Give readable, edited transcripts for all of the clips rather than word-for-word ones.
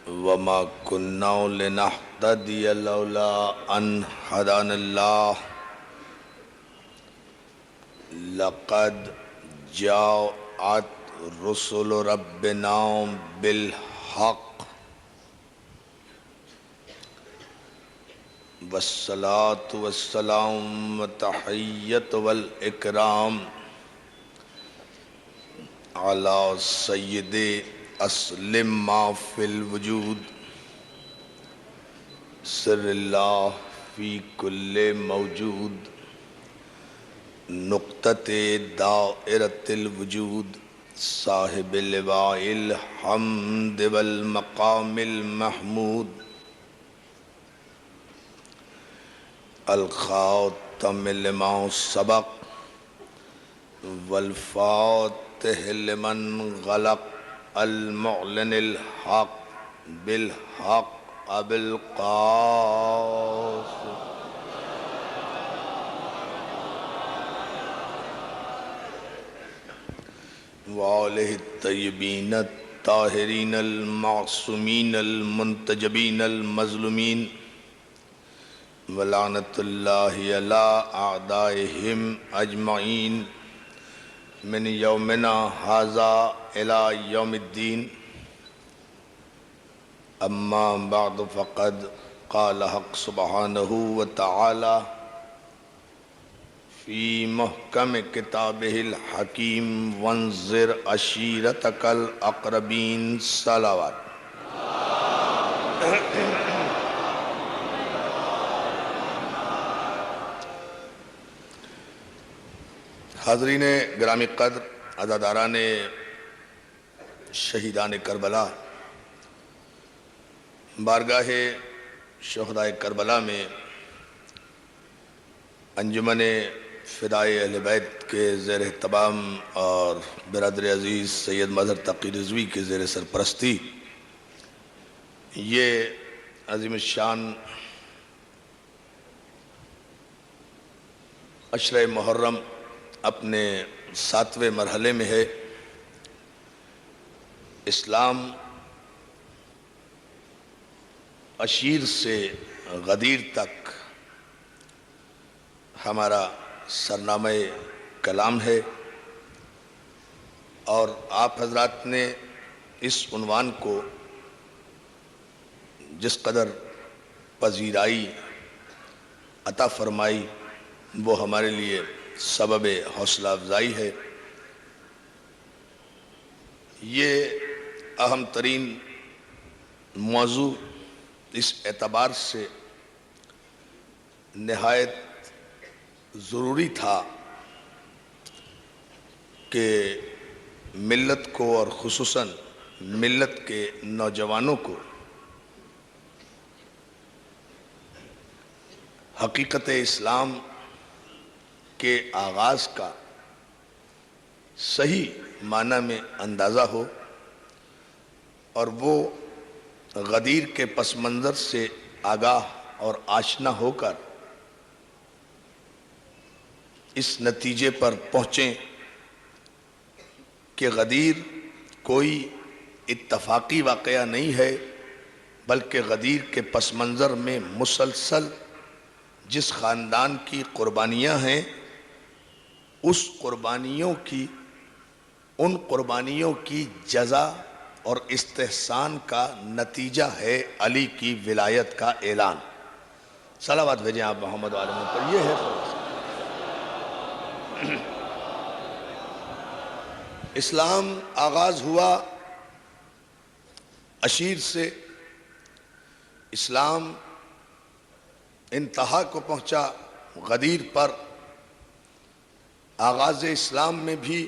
وما كنا لنهتدي لولا أن هدانا الله لقد جاءت رسل ربنا بالحق والصلاة والسلام والتحية والإكرام على سيد أسلم ما في الوجود سر الله في كل موجود نقطة دائرة الوجود صاحب اللواء الحمد والمقام المحمود الخاتم لما سبق والفاتح لمن غلق المعلن الحق بالحق أبي القاسم وآله الطيبين الطاهرين المعصومين المنتجبين المظلومين ولعنة الله على أعدائهم أجمعين من يومنا هذا إلى يوم الدين أما بعد فقد قال حق سبحانه وتعالى في محكم كتابه الحكيم وانذر عشيرتك الأقربين صلوات حاضرین گرامی قدر، عزاداران شہیدان کربلا، بارگاہ شہدائے کربلا میں انجمن فدائے اہل بیت کے زیر اہتمام اور برادر عزیز سید مظہر تقی رضوی کے زیر سرپرستی یہ عظیم الشان عشرہ محرم اپنے 7ویں مرحلے میں ہے۔ اسلام عشیر سے غدیر تک ہمارا سرنامہ کلام ہے، اور آپ حضرات نے اس عنوان کو جس قدر پذیرائی عطا فرمائی وہ ہمارے لیے سبب حوصلہ افزائی ہے۔ یہ اہم ترین موضوع اس اعتبار سے نہایت ضروری تھا کہ ملت کو اور خصوصاً ملت کے نوجوانوں کو حقیقت اسلام کے آغاز کا صحیح معنی میں اندازہ ہو، اور وہ غدیر کے پس منظر سے آگاہ اور آشنا ہو کر اس نتیجے پر پہنچیں کہ غدیر کوئی اتفاقی واقعہ نہیں ہے، بلکہ غدیر کے پس منظر میں مسلسل جس خاندان کی قربانیاں ہیں ان قربانیوں کی جزا اور استحسان کا نتیجہ ہے علی کی ولایت کا اعلان۔ صلوات بھیجیں آپ محمد و آل محمد پر۔ یہ ہے اسلام آغاز ہوا عشیر سے، اسلام انتہا کو پہنچا غدیر پر۔ آغاز اسلام میں بھی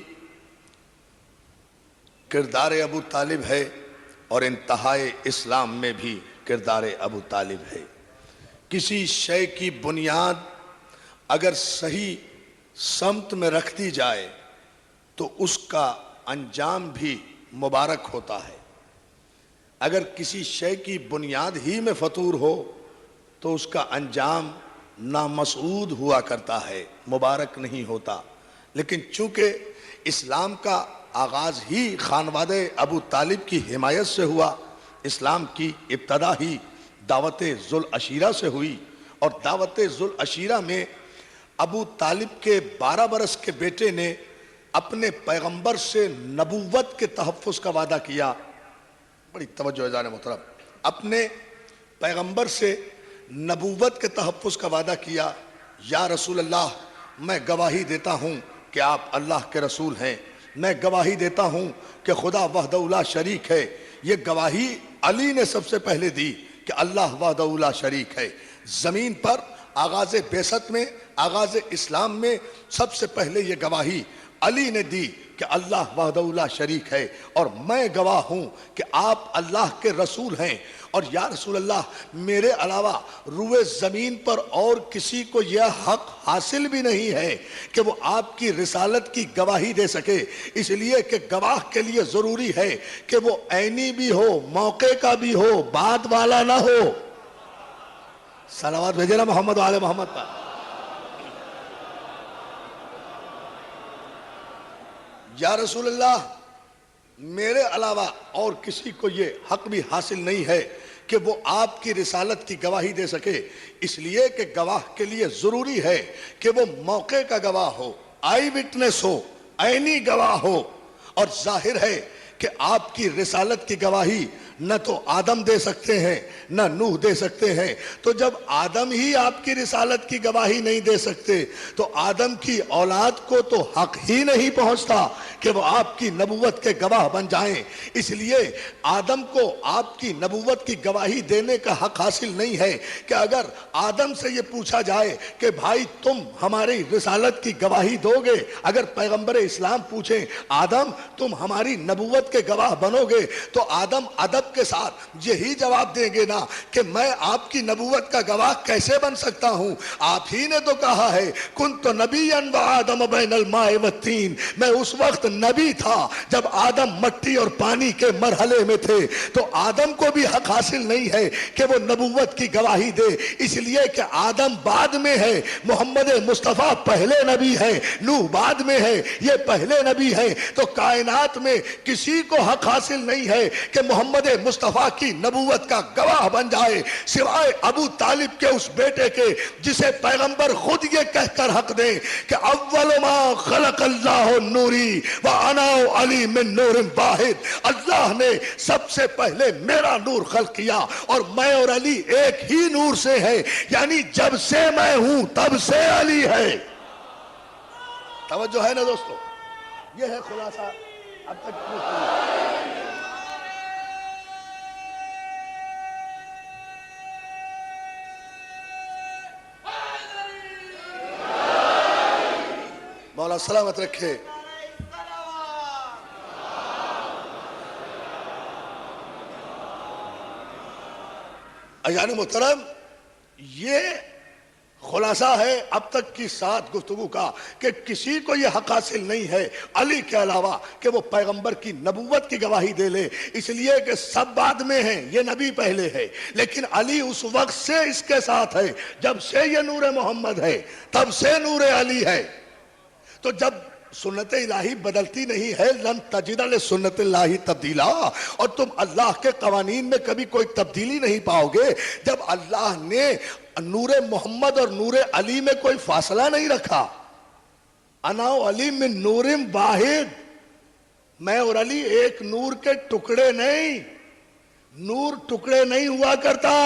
کردار ابو طالب ہے، اور انتہائے اسلام میں بھی کردار ابو طالب ہے۔ کسی شے کی بنیاد اگر صحیح سمت میں رکھ دی جائے تو اس کا انجام بھی مبارک ہوتا ہے۔ اگر کسی شے کی بنیاد ہی میں فطور ہو تو اس کا انجام نامسعود ہوا کرتا ہے، مبارک نہیں ہوتا۔ لیکن چونکہ اسلام کا آغاز ہی خانوادہ ابو طالب کی حمایت سے ہوا۔ اسلام کی ابتدا ہی دعوت ذوالعشیرہ سے ہوئی، اور دعوت ذوالعشیرہ میں ابو طالب کے 12 برس کے بیٹے نے اپنے پیغمبر سے نبوت کے تحفظ کا وعدہ کیا۔ بڑی توجہ عزیزان محترم، اپنے پیغمبر سے نبوت کے تحفظ کا وعدہ کیا۔ یا رسول اللہ، میں گواہی دیتا ہوں کہ آپ اللہ کے رسول ہیں، میں گواہی دیتا ہوں کہ خدا وحدہ لا شریک ہے۔ یہ گواہی علی نے سب سے پہلے دی کہ اللہ وحدہ لا شریک ہے۔ زمین پر آغاز بعثت میں، آغاز اسلام میں سب سے پہلے یہ گواہی علی نے دی کہ اللہ وحدہ لا شریک ہے، اور میں گواہ ہوں کہ آپ اللہ کے رسول ہیں۔ اور یا رسول اللہ، میرے علاوہ روئے زمین پر اور کسی کو یہ حق حاصل بھی نہیں ہے کہ وہ آپ کی رسالت کی گواہی دے سکے، اس لیے کہ گواہ کے لیے ضروری ہے کہ وہ عینی بھی ہو، موقع کا بھی ہو، بات والا نہ ہو۔ صلوات بھیجے نا محمد و آل محمد پر۔ یا رسول اللہ، میرے علاوہ اور کسی کو یہ حق بھی حاصل نہیں ہے کہ وہ آپ کی رسالت کی گواہی دے سکے، اس لیے کہ گواہ کے لیے ضروری ہے کہ وہ موقع کا گواہ ہو، آئی وٹنس ہو، عینی گواہ ہو۔ اور ظاہر ہے کہ آپ کی رسالت کی گواہی نہ تو آدم دے سکتے ہیں نہ نوح دے سکتے ہیں، تو جب آدم ہی آپ کی رسالت کی گواہی نہیں دے سکتے تو آدم کی اولاد کو تو حق ہی نہیں پہنچتا کہ وہ آپ کی نبوت کے گواہ بن جائیں۔ اس لیے آدم کو آپ کی نبوت کی گواہی دینے کا حق حاصل نہیں ہے کہ اگر آدم سے یہ پوچھا جائے کہ بھائی تم ہماری رسالت کی گواہی دو گے، اگر پیغمبر اسلام پوچھیں آدم تم ہماری نبوت کے گواہ بنو گے، تو آدم ادب کے ساتھ یہی جواب دیں گے نا کہ میں آپ کی نبوت کا گواہ کیسے بن سکتا ہوں؟ آپ ہی نے تو کہا ہے کنت نبیا وآدم بین الماء والطین، میں اس وقت نبی تھا جب آدم مٹی اور پانی کے مرحلے میں تھے۔ تو آدم کو بھی حق حاصل نہیں ہے کہ وہ نبوت کی گواہی دے، اس لیے کہ آدم بعد میں ہے، محمد مصطفیٰ پہلے نبی ہے، نوح بعد میں ہے، یہ پہلے نبی ہے۔ تو کائنات میں کسی کو حق حاصل نہیں ہے کہ محمد مصطفیٰ کی نبوت کا گواہ بن جائے سوائے ابو طالب کے اس بیٹے کے، جسے پیغمبر خود یہ کہہ کر حق دیں کہ اول ما خلق اللہ نوری وانا علی من نور واحد، اللہ نے سب سے پہلے میرا نور خلق کیا اور میں اور علی ایک ہی نور سے ہے، یعنی جب سے میں ہوں تب سے علی ہے۔ توجہ ہے نا دوستو؟ یہ ہے خلاصہ اب تک مولا سلامت رکھے۔ عزیزان محترم، یہ خلاصہ ہے اب تک کی 7 گفتگو کا کہ کسی کو یہ حق حاصل نہیں ہے علی کے علاوہ کہ وہ پیغمبر کی نبوت کی گواہی دے لے، اس لیے کہ سب بعد میں ہیں، یہ نبی پہلے ہے، لیکن علی اس وقت سے اس کے ساتھ ہے جب سے یہ نور محمد ہے، تب سے نور علی ہے۔ تو جب سنت الہی بدلتی نہیں ہے، لن تجد لسنت اللہ تبدیلا، اور تم اللہ کے قوانین میں کبھی کوئی تبدیلی نہیں پاؤ گے جب اللہ نے نور محمد اور نور علی میں کوئی فاصلہ نہیں رکھا۔ انا علی من نور واحد، میں اور علی ایک نور کے ٹکڑے نہیں، نور ٹکڑے نہیں ہوا کرتا۔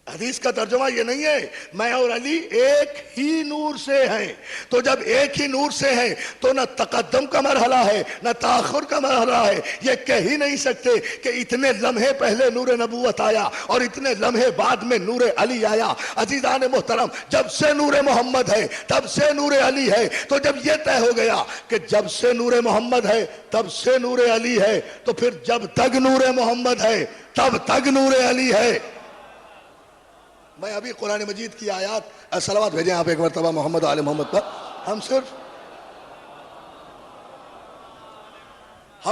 حدیث کا ترجمہ یہ نہیں ہے میں اور علی ایک ہی نور سے ہیں، تو جب ایک ہی نور سے ہیں تو نہ تقدم کا مرحلہ ہے نہ تاخر کا مرحلہ ہے، یہ کہہ ہی نہیں سکتے کہ اتنے لمحے پہلے نور نبوت آیا اور اتنے لمحے بعد میں نور علی آیا۔ عزیزان محترم، جب سے نور محمد ہے تب سے نور علی ہے، تو جب یہ طے ہو گیا کہ جب سے نور محمد ہے تب سے نور علی ہے، تو پھر جب تک نور محمد ہے تب تک نور علی ہے۔ میں ابھی قرآن مجید کی آیات، صلوات بھیجیں آپ ایک مرتبہ محمد و آل محمد پر۔ ہم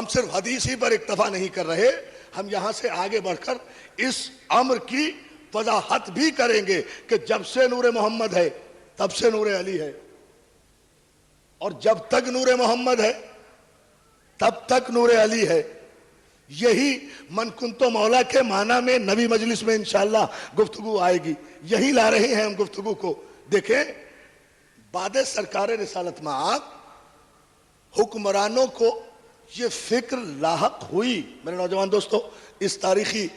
صرف حدیث ہی پر اکتفا نہیں کر رہے، ہم یہاں سے آگے بڑھ کر اس امر کی وضاحت بھی کریں گے کہ جب سے نور محمد ہے تب سے نور علی ہے۔ اور جب تک نور محمد ہے تب تک نور علی ہے. یہی من کنتو مولا کے معنی میں نبی مجلس میں انشاءاللہ گفتگو آئے گی. یہی لا رہے ہیں ہم گفتگو کو. دیکھیں بعد سرکار رسالت مآب حکمرانوں کو یہ فکر لاحق ہوئی. میرے نوجوان دوستو اس تاریخی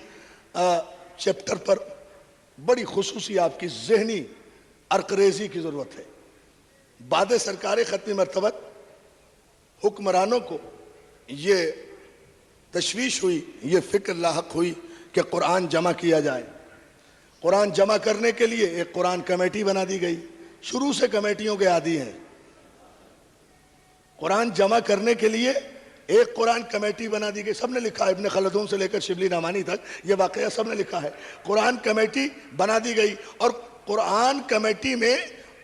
چیپٹر پر بڑی خصوصی آپ کی ذہنی ارکریزی کی ضرورت ہے. بعد سرکار ختم مرتبت حکمرانوں کو یہ تشویش ہوئی, یہ فکر لاحق ہوئی کہ قرآن جمع کیا جائے. قرآن جمع کرنے کے لیے ایک قرآن کمیٹی بنا دی گئی. شروع سے کمیٹیوں کے عادی ہیں. قرآن جمع کرنے کے لیے ایک قرآن کمیٹی بنا دی گئی. سب نے لکھا ہے, ابن خلدون سے لے کر شبلی نعمانی تک یہ واقعہ سب نے لکھا ہے. قرآن کمیٹی بنا دی گئی اور قرآن کمیٹی میں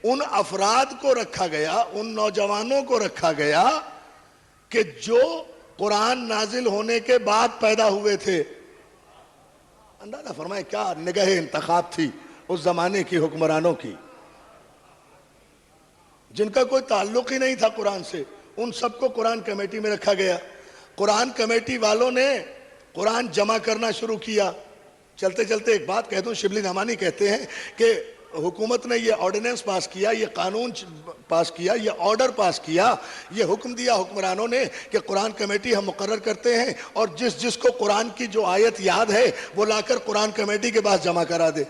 ان افراد کو رکھا گیا, ان نوجوانوں کو رکھا گیا کہ جو قرآن نازل ہونے کے بعد پیدا ہوئے تھے. اندازہ فرمائے کیا نگاہ انتخاب تھی اس زمانے کی حکمرانوں کی, جن کا کوئی تعلق ہی نہیں تھا قرآن سے. ان سب کو قرآن کمیٹی میں رکھا گیا. قرآن کمیٹی والوں نے قرآن جمع کرنا شروع کیا. چلتے چلتے ایک بات کہہ دوں, شبلی نعمانی کہتے ہیں کہ حکومت نے یہ آرڈیننس پاس کیا, یہ قانون پاس کیا, یہ آرڈر پاس کیا, یہ حکم دیا حکمرانوں نے کہ قرآن کمیٹی ہم مقرر کرتے ہیں اور جس جس کو قرآن کی جو آیت یاد ہے وہ لا کر قرآن کمیٹی کے پاس جمع کرا دے.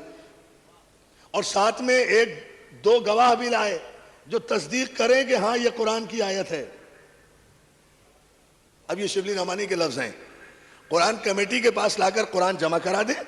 اور ساتھ میں ایک دو گواہ بھی لائے جو تصدیق کریں کہ ہاں یہ قرآن کی آیت ہے. اب یہ شبلی نعمانی کے لفظ ہیں. قرآن کمیٹی کے پاس لا کر قرآن جمع کرا دیں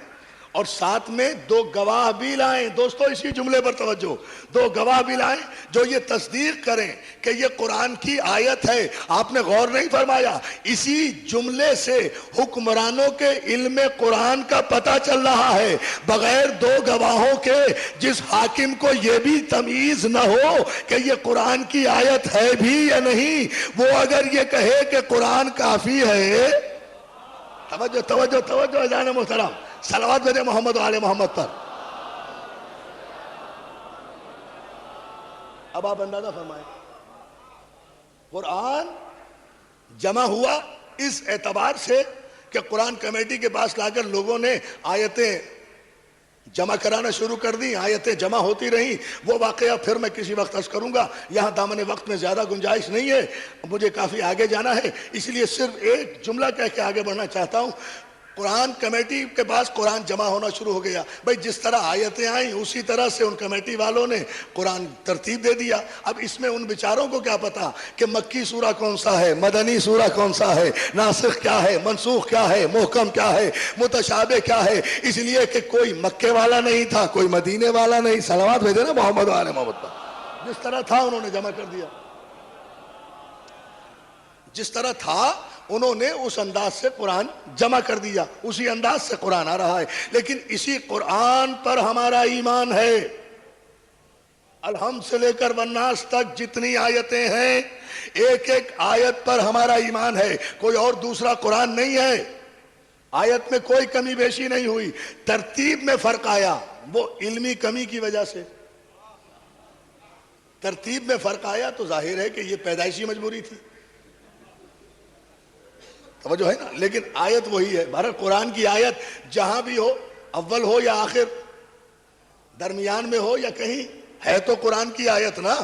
اور ساتھ میں دو گواہ بھی لائیں. دوستو اسی جملے پر توجہ, دو گواہ بھی لائیں جو یہ تصدیق کریں کہ یہ قرآن کی آیت ہے. آپ نے غور نہیں فرمایا, اسی جملے سے حکمرانوں کے علم قرآن کا پتہ چل رہا ہے بغیر دو گواہوں کے. جس حاکم کو یہ بھی تمیز نہ ہو کہ یہ قرآن کی آیت ہے بھی یا نہیں, وہ اگر یہ کہے کہ قرآن کافی ہے. توجہ توجہ توجہ اذان محترم, صلوات بھیجیں محمد و آل محمد پر. اب آپ اندازہ فرمائیں, قرآن جمع ہوا اس اعتبار سے کہ قرآن کمیٹی کے پاس لا کر لوگوں نے آیتیں جمع کرانا شروع کر دی. آیتیں جمع ہوتی رہیں. وہ واقعہ پھر میں کسی وقت عرض کروں گا, یہاں دامن وقت میں زیادہ گنجائش نہیں ہے, مجھے کافی آگے جانا ہے, اس لیے صرف ایک جملہ کہہ کے آگے بڑھنا چاہتا ہوں. قرآن کمیٹی کے پاس قرآن جمع ہونا شروع ہو گیا. بھئی جس طرح آیتیں آئیں اسی طرح سے ان کمیٹی والوں نے قرآن ترتیب دے دیا. اب اس میں ان بیچاروں کو کیا پتا کہ مکی سورہ کون سا ہے, مدنی سورہ کون سا ہے, ناسخ کیا ہے, منسوخ کیا ہے, محکم کیا ہے, متشابہ کیا ہے. اس لیے کہ کوئی مکے والا نہیں تھا, کوئی مدینے والا نہیں. صلوات بھیجے نا محمد و آل محمد پر. جس طرح تھا انہوں نے جمع کر دیا, جس طرح تھا انہوں نے اس انداز سے قرآن جمع کر دیا. اسی انداز سے قرآن آ رہا ہے. لیکن اسی قرآن پر ہمارا ایمان ہے. الحمد سے لے کر والناس تک جتنی آیتیں ہیں, ایک ایک آیت پر ہمارا ایمان ہے. کوئی اور دوسرا قرآن نہیں ہے. آیت میں کوئی کمی بیشی نہیں ہوئی. ترتیب میں فرق آیا, وہ علمی کمی کی وجہ سے. ترتیب میں فرق آیا تو ظاہر ہے کہ یہ پیدائشی مجبوری تھی. توجہ ہے نا. لیکن آیت وہی ہے. بہرحال قرآن کی آیت جہاں بھی ہو, اول ہو یا آخر, درمیان میں ہو یا کہیں, ہے تو قرآن کی آیت نا.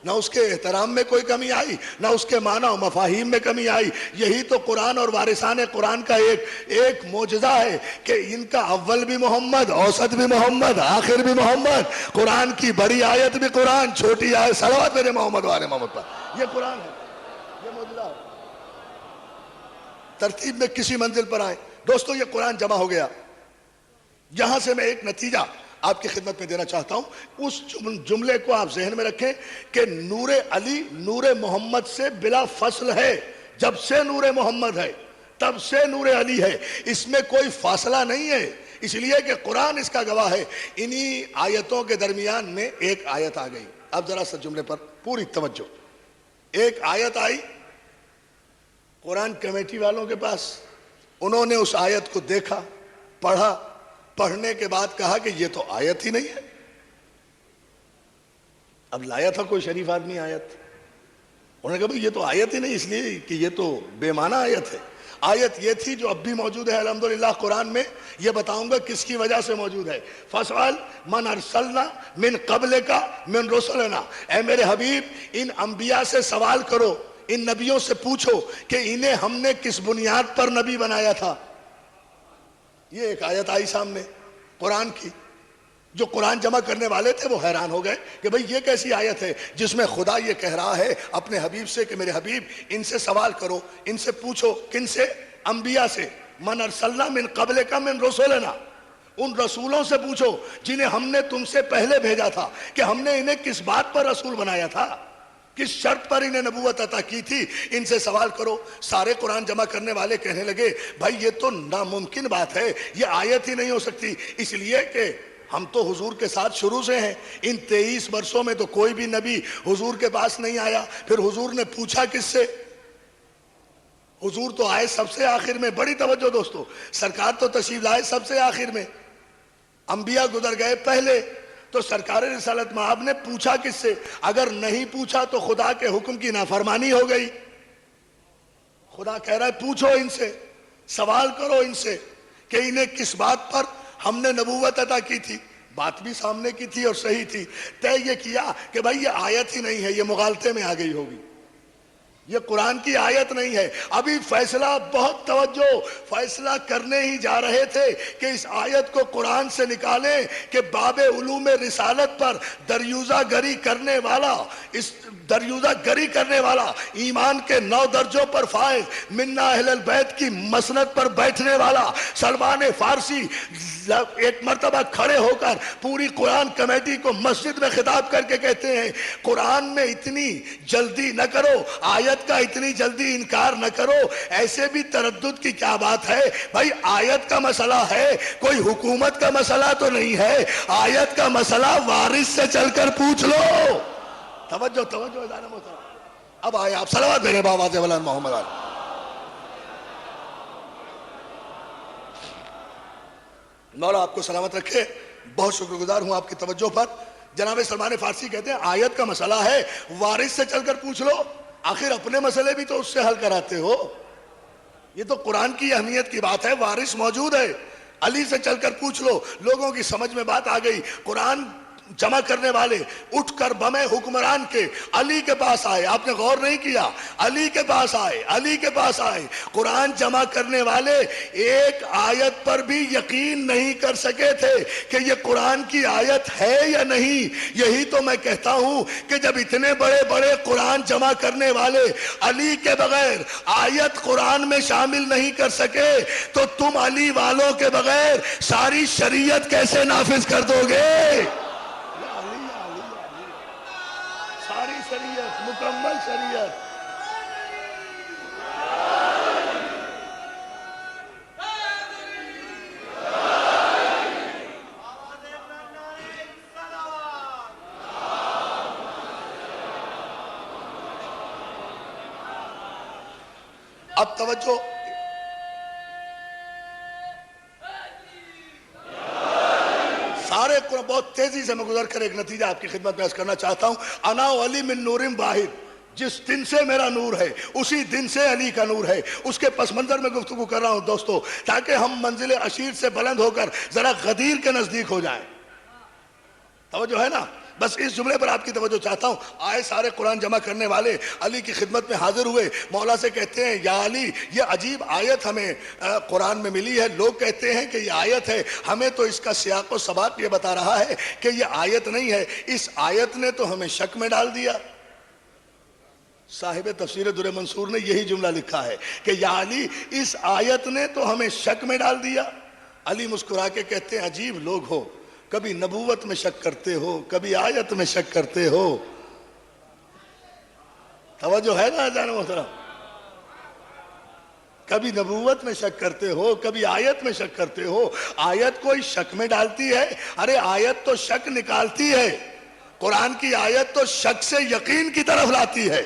نہ اس کے احترام میں کوئی کمی آئی, نہ اس کے معنی و مفاہیم میں کمی آئی. یہی تو قرآن اور وارثان قرآن کا ایک معجزہ ہے کہ ان کا اول بھی محمد, اوسط بھی محمد, آخر بھی محمد. قرآن کی بڑی آیت بھی قرآن, چھوٹی آیت صلوات میرے محمد و آل محمد پر. یہ قرآن ہے, یہ معجزہ ہے. ترتیب میں کسی منزل پر آئے. دوستو یہ قرآن جمع ہو گیا. یہاں سے میں ایک نتیجہ آپ کی خدمت میں دینا چاہتا ہوں. اس جملے کو آپ ذہن میں رکھیں کہ نور علی نور محمد سے بلا فصل ہے. جب سے نور محمد ہے تب سے نور علی ہے. اس میں کوئی فاصلہ نہیں ہے, اس لیے کہ قرآن اس کا گواہ ہے. انہی آیتوں کے درمیان میں ایک آیت آ گئی. اب ذرا سا جملے پر پوری توجہ. ایک آیت آئی قرآن کمیٹی والوں کے پاس, انہوں نے اس آیت کو دیکھا, پڑھا, پڑھنے کے بعد کہا کہ یہ تو آیت ہی نہیں ہے. اب لایا تھا کوئی شریف آدمی آیت, انہوں نے کہا بھئی یہ تو آیت ہی نہیں، اس لیے کہ یہ تو بے معنی آیت ہے. آیت یہ تھی جو اب بھی موجود ہے الحمدللہ قرآن میں. یہ بتاؤں گا کس کی وجہ سے موجود ہے. فَاسْأَلْ مَنْ أَرْسَلْنَا مِنْ قَبْلِكَ مِنْ رُسُلِنَا. اے میرے حبیب ان انبیاء سے سوال کرو، ان نبیوں سے پوچھو کہ انہیں ہم نے کس بنیاد پر نبی بنایا تھا. یہ ایک آیت آئی سامنے قرآن کی. جو قرآن جمع کرنے والے تھے وہ حیران ہو گئے کہ بھئی یہ کیسی آیت ہے جس میں خدا یہ کہہ رہا ہے اپنے حبیب سے کہ میرے حبیب ان سے سوال کرو، ان سے پوچھو. کن سے؟ انبیاء سے. من ارسلنا من قبلک من رسولنا. ان رسولوں سے پوچھو جنہیں ہم نے تم سے پہلے بھیجا تھا کہ ہم نے انہیں کس بات پر رسول بنایا تھا، کس شرط پر انہیں نبوت عطا کی تھی. ان سے سوال کرو. سارے قرآن جمع کرنے والے کہنے لگے بھائی یہ تو ناممکن بات ہے، یہ آیت ہی نہیں ہو سکتی، اس لیے کہ ہم تو حضور کے ساتھ شروع سے ہیں. ان 23 برسوں میں تو کوئی بھی نبی حضور کے پاس نہیں آیا. پھر حضور نے پوچھا کس سے؟ حضور تو آئے سب سے آخر میں. بڑی توجہ دوستو، سرکار تو تشریف لائے سب سے آخر میں، انبیاء گزر گئے پہلے. تو سرکار رسالت مآب نے پوچھا کس سے؟ اگر نہیں پوچھا تو خدا کے حکم کی نافرمانی ہو گئی. خدا کہہ رہا ہے پوچھو ان سے، سوال کرو ان سے کہ انہیں کس بات پر ہم نے نبوت عطا کی تھی. بات بھی سامنے کی تھی اور صحیح تھی. طے یہ کیا کہ بھائی یہ آیت ہی نہیں ہے، یہ مغالطے میں آ گئی ہوگی، یہ قرآن کی آیت نہیں ہے. ابھی فیصلہ، بہت توجہ، فیصلہ کرنے ہی جا رہے تھے کہ اس آیت کو قرآن سے نکالیں کہ باب علوم رسالت پر دریوزہ گری کرنے والا، اس دریوزہ گری کرنے والا، ایمان کے 9 درجوں پر فائز، منا اہل البیت کی مسند پر بیٹھنے والا سلمان فارسی ایک مرتبہ کھڑے ہو کر پوری قرآن کمیٹی کو مسجد میں خطاب کر کے کہتے ہیں قرآن میں اتنی جلدی نہ کرو، آیت کا اتنی جلدی انکار نہ کرو. ایسے بھی تردد کی کیا بات ہے بھائی؟ آیت کا مسئلہ ہے، کوئی حکومت کا مسئلہ تو نہیں ہے. آیت کا مسئلہ وارث سے چل کر پوچھ لو. توجہ توجہ ادارہ محترم. اب آئے آپ صلوات بھیجیں باواز ولان محمد علی. مولا آپ کو سلامت رکھے. بہت شکر گزار ہوں آپ کی توجہ پر. جناب سلمان فارسی کہتے ہیں آیت کا مسئلہ ہے، وارث سے چل کر پوچھ لو. آخر اپنے مسئلے بھی تو اس سے حل کراتے ہو. یہ تو قرآن کی اہمیت کی بات ہے. وارث موجود ہے، علی سے چل کر پوچھ لو. لوگوں کی سمجھ میں بات آ گئی. قرآن جمع کرنے والے اٹھ کر بمے حکمران کے علی کے پاس آئے. آپ نے غور نہیں کیا؟ علی کے پاس آئے، علی کے پاس آئے. قرآن جمع کرنے والے ایک آیت پر بھی یقین نہیں کر سکے تھے کہ یہ قرآن کی آیت ہے یا نہیں. یہی تو میں کہتا ہوں کہ جب اتنے بڑے بڑے قرآن جمع کرنے والے علی کے بغیر آیت قرآن میں شامل نہیں کر سکے تو تم علی والوں کے بغیر ساری شریعت کیسے نافذ کر دو گے؟ شریعت، مکمل شریعت. اب توجہ، سارے قرآن بہت تیزی سے میں گزر کر ایک نتیجہ آپ کی خدمت میں عرض کرنا چاہتا ہوں. انا علی من نور واحد، جس دن سے میرا نور ہے اسی دن سے علی کا نور ہے. اس کے پس منظر میں گفتگو کر رہا ہوں دوستو تاکہ ہم منزل عشیر سے بلند ہو کر ذرا غدیر کے نزدیک ہو جائیں. توجہ ہے نا؟ بس اس جملے پر آپ کی توجہ چاہتا ہوں. آئے سارے قرآن جمع کرنے والے علی کی خدمت میں حاضر ہوئے. مولا سے کہتے ہیں یا علی یہ عجیب آیت ہمیں قرآن میں ملی ہے. لوگ کہتے ہیں کہ یہ آیت ہے، ہمیں تو اس کا سیاق و سباق یہ بتا رہا ہے کہ یہ آیت نہیں ہے. اس آیت نے تو ہمیں شک میں ڈال دیا. صاحب تفسیر در منصور نے یہی جملہ لکھا ہے کہ یا علی اس آیت نے تو ہمیں شک میں ڈال دیا. علی مسکرا کے کہتے ہیں عجیب لوگ ہو، کبھی نبوت میں شک کرتے ہو، کبھی آیت میں شک کرتے ہو. توجہ ہے نا جان محترم؟ کبھی نبوت میں شک کرتے ہو، کبھی آیت میں شک کرتے ہو. آیت کوئی شک میں ڈالتی ہے؟ ارے آیت تو شک نکالتی ہے. قرآن کی آیت تو شک سے یقین کی طرف لاتی ہے.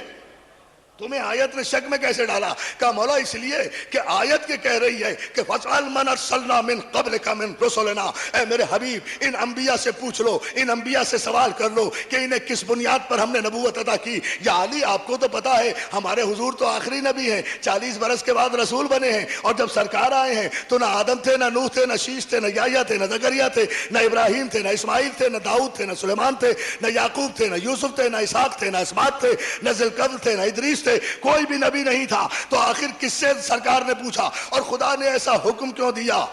تمہیں آیت نے شک میں کیسے ڈالا؟ کہا مولا اس لیے کہ آیت کے کہہ رہی ہے کہ فَاسْأَلْ مَنْ أَرْسَلْنَا مِنْ قَبْلِكَ مِنْ رُسُلِنَا، اے میرے حبیب ان انبیاء سے پوچھ لو، ان انبیاء سے سوال کر لو کہ انہیں کس بنیاد پر ہم نے نبوت عطا کی۔ یا علی آپ کو تو پتا ہے ہمارے حضور تو آخری نبی ہیں، 40 برس کے بعد رسول بنے ہیں، اور جب سرکار آئے ہیں تو نہ آدم تھے، نہ نوح تھے، نہ شیش تھے، نہ یحییٰ تھے، نہ زکریا تھے، نہ ابراہیم تھے، نہ اسماعیل تھے، نہ داؤد تھے، نہ سلیمان تھے، نہ یعقوب تھے، نہ یوسف تھے، نہ اسحاق تھے، نہ اسماعیل تھے، نہ ذوالقرن تھے، نہ ادریس تھے، کوئی بھی نبی نہیں تھا۔ تو آخر کس سے سرکار نے پوچھا اور خدا نے ایسا حکم کیوں دیا؟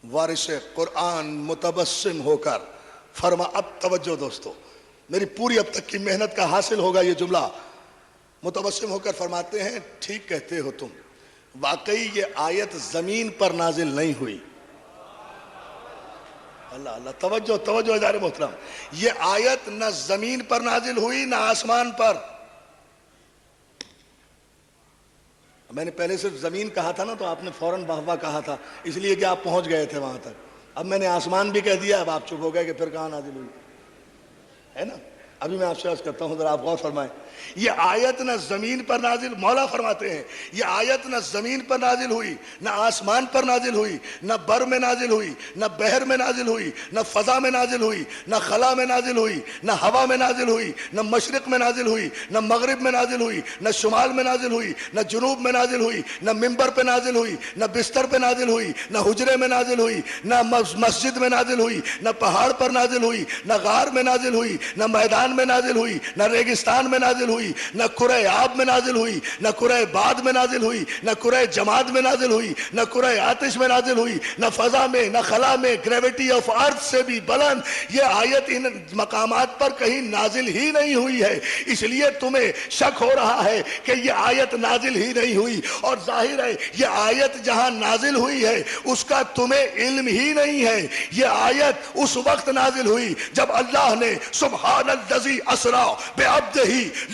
وارث قرآن متبسم ہو کر اب توجہ دوستو، میری پوری اب تک کی محنت کا حاصل ہوگا یہ جملہ۔ متبسم ہو کر فرماتے ہیں ٹھیک کہتے ہو تم، واقعی یہ آیت زمین پر نازل نہیں ہوئی۔ اللہ اللہ، توجہ ادارے محترم، یہ آیت نہ زمین پر نازل ہوئی نہ آسمان پر۔ میں نے پہلے صرف زمین کہا تھا نا تو آپ نے فوراً واہ واہ کہا تھا، اس لیے کہ آپ پہنچ گئے تھے وہاں تک۔ اب میں نے آسمان بھی کہہ دیا، اب آپ چپ ہو گئے کہ پھر کہاں نازل ہوئی ہے نا۔ ابھی میں آپ سے عرض کرتا ہوں ذرا آپ غور فرمائیں، یہ آیت نہ زمین پر نازل، مولا فرماتے ہیں یہ آیت نہ زمین پر نازل ہوئی، نہ آسمان پر نازل ہوئی، نہ بر میں نازل ہوئی، نہ بحر میں نازل ہوئی، نہ فضا میں نازل ہوئی، نہ خلا میں نازل ہوئی، نہ ہوا میں نازل ہوئی، نہ مشرق میں نازل ہوئی، نہ مغرب میں نازل ہوئی، نہ شمال میں نازل ہوئی، نہ جنوب میں نازل ہوئی، نہ ممبر پہ نازل ہوئی، نہ بستر پہ نازل ہوئی، نہ حجرے میں نازل ہوئی، نہ مسجد میں نازل ہوئی، نہ پہاڑ پر نازل ہوئی، نہ غار میں نازل ہوئی، نہ میدان میں نازل ہوئی، نہ ریگستان میں نازل ہوئی، نہ کرۂ آب میں نازل ہوئی، نہ کرۂ باد میں نازل ہوئی، نہ کرۂ جماد میں نازل ہوئی، نہ کرۂ آتش میں نازل ہوئی، نہ فضا میں، نہ خلا میں، گریویٹی آف ارتھ سے بھی بلند یہ آیت ان مقامات پر کہیں نازل ہی نہیں ہوئی ہے۔ اس لیے تمہیں شک ہو رہا ہے کہ یہ آیت نازل ہی نہیں ہوئی، اور ظاہر ہے یہ آیت جہاں نازل ہوئی ہے اس کا تمہیں علم ہی نہیں ہے۔ یہ آیت اس وقت نازل ہوئی جب اللہ نے سبحان الذی اسریٰ بعبدہ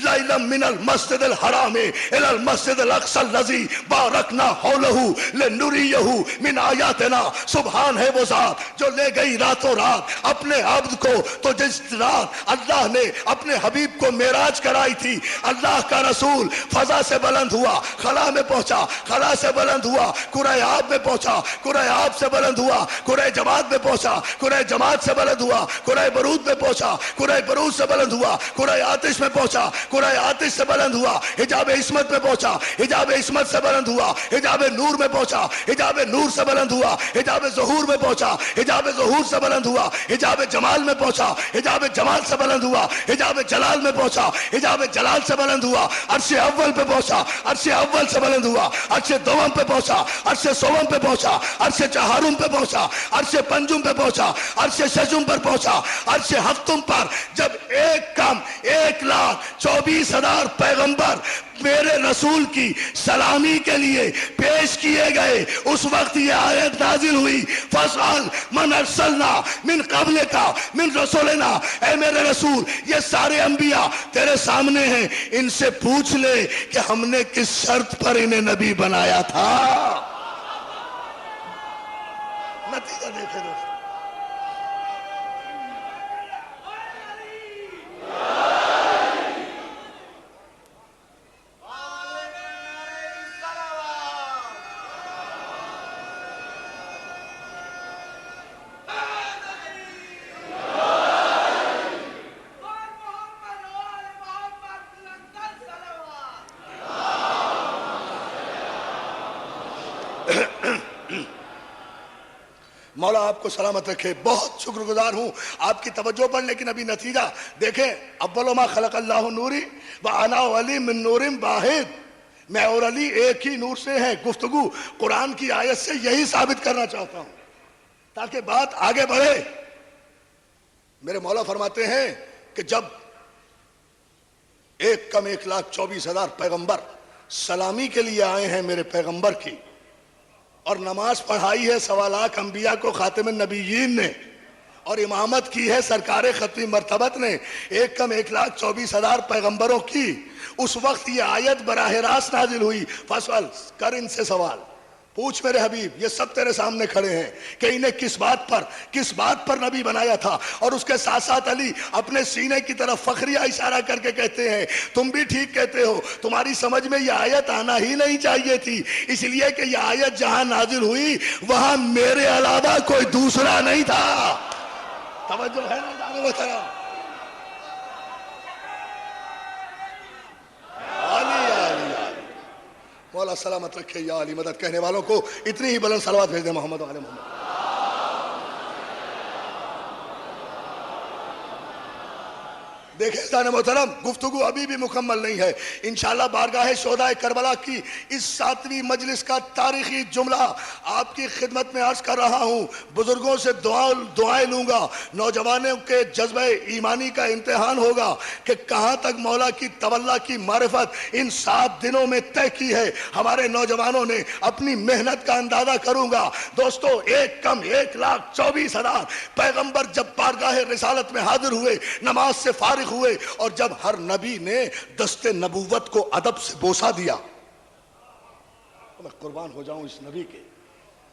لیلا من المسجد الحرام الی المسجد الاقصی الذی بارکنا حولہ لنریہ من آیاتنا، سبحان ہے وہ ذات جو لے گئی راتوں رات اپنے عبد کو۔ تو جس رات اللہ نے اپنے حبیب کو معراج کرائی تھی، اللہ کا رسول فضا سے بلند ہوا، خلا میں پہنچا، خلا سے بلند ہوا، کرۂ آب میں پہنچا، کرۂ آب سے بلند ہوا، کرۂ جماد میں پہنچا، کرۂ جماد سے بلند ہوا، کرۂ برود میں پہنچا، کرۂ برود سے بلند ہوا، کرۂ آتش میں پہنچا، کرۂ آتش سے بلند ہوا، حجاب عصمت میں پہنچا، حجاب عصمت سے بلند ہوا، حجاب نور میں پہنچا، حجاب نور سے بلند ہوا، حجاب ظہور میں پہنچا، حجاب ظہور سے بلند ہوا، حجاب جمال میں پہنچا، حجاب جمال سے بلند ہوا، حجاب جلال میں پہنچا، حجاب جلال سے بلند ہوا، عرش اول پہ پہنچا، عرش اول سے بلند ہوا، عرش دوم پہ پہنچا، عرش سوم پہ پہنچا، عرش چہارم پہ پہنچا، عرش پنجم پہ پہنچا، عرش ششم پر پہنچا، عرش ہفتم پر۔ جب ایک کم 1,24,000 پیغمبر میرے رسول کی سلامی کے لیے پیش کیے گئے، اس وقت یہ آیت نازل ہوئی فَاسْأَلْ مَنْ أَرْسَلْنَا مِنْ قَبْلِكَ مِنْ رَسُولِنَا، اے میرے رسول یہ سارے انبیاء تیرے سامنے ہیں، ان سے پوچھ لے کہ ہم نے کس شرط پر انہیں نبی بنایا تھا۔ نتیجہ دیکھے دوستو، مولا آپ کو سلامت رکھے۔ بہت شکر گزار ہوں آپ کی توجہ پر، لیکن ابھی نتیجہ دیکھیں۔ اول ما خلق اللہ نوری وانا علی من نور واحد، میں اور علی ایک ہی نور سے ہیں۔ گفتگو قرآن کی آیت سے یہی ثابت کرنا چاہتا ہوں تاکہ بات آگے بڑھے۔ میرے مولا فرماتے ہیں کہ جب 1,24,000 پیغمبر سلامی کے لیے آئے ہیں میرے پیغمبر کی، اور نماز پڑھائی ہے 1.25 لاکھ انبیاء کو خاتم النبیین نے، اور امامت کی ہے سرکار ختمی مرتبت نے 1,24,000 پیغمبروں کی، اس وقت یہ آیت براہ راست نازل ہوئی۔ فصل کر ان سے سوال پوچھ میرے حبیب، یہ سب تیرے سامنے کھڑے ہیں کہ انہیں کس بات پر نبی بنایا تھا. اور اس کے ساتھ ساتھ علی اپنے سینے کی طرف فخریہ اشارہ کر کے کہتے ہیں تم بھی ٹھیک کہتے ہو، تمہاری سمجھ میں یہ آیت آنا ہی نہیں چاہیے تھی، اس لیے کہ یہ آیت جہاں نازل ہوئی وہاں میرے علاوہ کوئی دوسرا نہیں تھا. توجہ ہے نا جانے محترم؟ مولا سلامت رکھے یا علی مدد. کہنے والوں کو اتنی ہی بلند صلوات بھیج دیں محمد و آل محمد. دیکھیں جان محترم، گفتگو ابھی بھی مکمل نہیں ہے. انشاءاللہ بارگاہ شہداء کربلا کی اس 7ویں مجلس کا تاریخی جملہ آپ کی خدمت میں عرض کر رہا ہوں. بزرگوں سے دعائیں لوں گا. نوجوانوں کے جذبہ ایمانی کا امتحان ہوگا کہ کہاں تک مولا کی تولا کی معرفت ان 7 دنوں میں طے کی ہے. ہمارے نوجوانوں نے اپنی محنت کا اندازہ کروں گا. دوستو، 1,24,000 پیغمبر جب بارگاہ رسالت میں حاضر ہوئے، نماز سے فارغ ہوئے، اور جب ہر نبی نے دست نبوت کو ادب سے بوسہ دیا، میں قربان ہو جاؤں اس نبی کے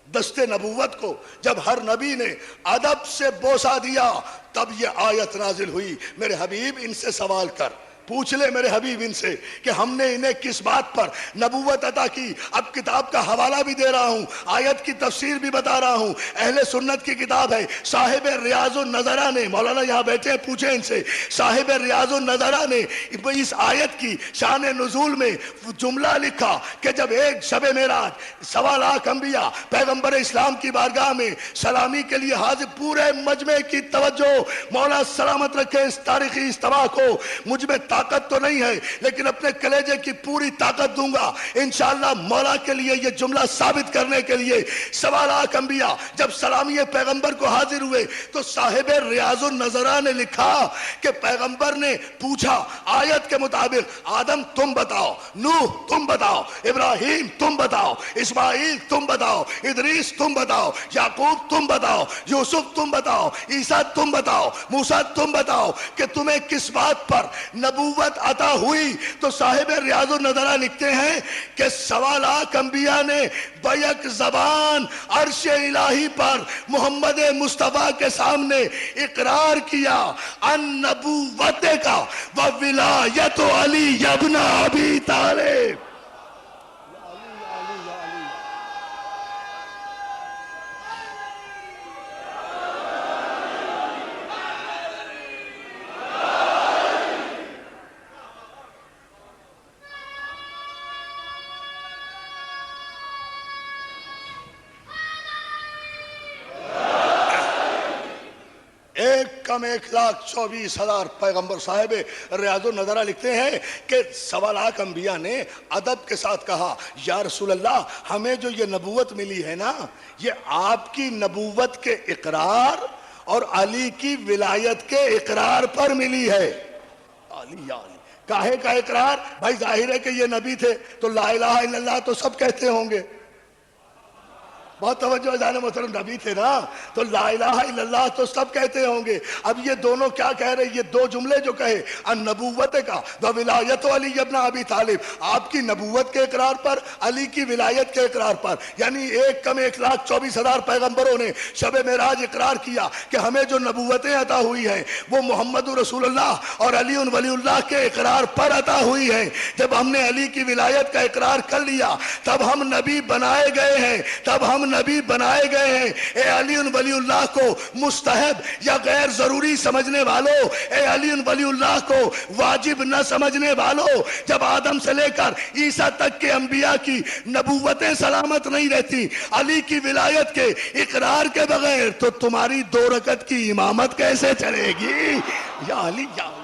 دست نبوت کو، جب ہر نبی نے ادب سے بوسہ دیا، تب یہ آیت نازل ہوئی. میرے حبیب ان سے سوال کر، پوچھ لے میرے حبیب ان سے کہ ہم نے انہیں کس بات پر نبوت عطا کی. اب کتاب کا حوالہ بھی دے رہا ہوں، آیت کی تفسیر بھی بتا رہا ہوں. اہل سنت کی کتاب ہے، صاحب ریاض النظرہ نے، مولانا یہاں بیٹھے پوچھیں ان سے، صاحب ریاض النظرہ نے اس آیت کی شان نزول میں جملہ لکھا کہ جب ایک شب معراج 1.25 لاکھ انبیاء پیغمبر اسلام کی بارگاہ میں سلامی کے لیے حاضر، پورے مجمع کی توجہ، مولا سلامت رکھے اس تاریخی اجتماع کو. مجھ میں طاقت تو نہیں ہے لیکن اپنے کلیجے کی پوری طاقت دوں گا انشاءاللہ مولا کے لیے یہ جملہ ثابت کرنے کے لیے. 1.25 لاکھ انبیاء جب سلامی پیغمبر کو حاضر ہوئے تو صاحب ریاض النظرہ نے لکھا کہ پیغمبر نے پوچھا آیت کے مطابق، آدم تم بتاؤ، نوح تم بتاؤ، ابراہیم تم بتاؤ، اسماعیل تم بتاؤ، ادریس تم بتاؤ، یعقوب تم بتاؤ، یوسف تم بتاؤ، عیسیٰ تم بتاؤ، موسیٰ تم بتاؤ کہ تمہیں کس بات پر نبوت عطا ہوئی. تو صاحب ریاض النظرہ لکھتے ہیں کہ 1.25 لاکھ انبیاء نے بیک زبان عرش الہی پر محمد مصطفیٰ کے سامنے اقرار کیا ان نبوت کا و ولایت علی ابن ابی طالب. کم 1,24,000 پیغمبر. صاحب ریاض النظرہ لکھتے ہیں کہ 1.25 لاکھ انبیاء نے ادب کے ساتھ کہا یا رسول اللہ، ہمیں جو یہ نبوت ملی ہے نا، یہ آپ کی نبوت کے اقرار اور علی کی ولایت کے اقرار پر ملی ہے. علی یا علی کاہے کا اقرار؟ بھائی ظاہر ہے کہ یہ نبی تھے تو لا الہ الا اللہ تو سب کہتے ہوں گے. بہت توجہ جانے محترم، نبی تھے نا تو لا الہ الا اللہ تو سب کہتے ہوں گے. اب یہ دونوں کیا کہہ رہے؟ یہ 2 جملے جو کہے النبوت کا و ولایت علی ابن ابی طالب، آپ کی نبوت کے اقرار پر، علی کی ولایت کے اقرار پر. یعنی 1,24,000 پیغمبروں نے شب معراج اقرار کیا کہ ہمیں جو نبوتیں عطا ہوئی ہیں وہ محمد رسول اللہ اور علی ولی اللہ کے اقرار پر عطا ہوئی ہیں. جب ہم نے علی کی ولایت کا اقرار کر لیا تب ہم نبی بنائے گئے ہیں، تب ہم نبی بنائے گئے ہیں. اے علی ولی اللہ کو مستحب یا غیر ضروری سمجھنے والوں، اے علی ولی اللہ کو واجب نہ سمجھنے والوں، جب آدم سے لے کر عیسیٰ تک کے انبیاء کی نبوتیں سلامت نہیں رہتی علی کی ولایت کے اقرار کے بغیر، تو تمہاری 2 رکعت کی امامت کیسے چلے گی؟ یا علی یا علی.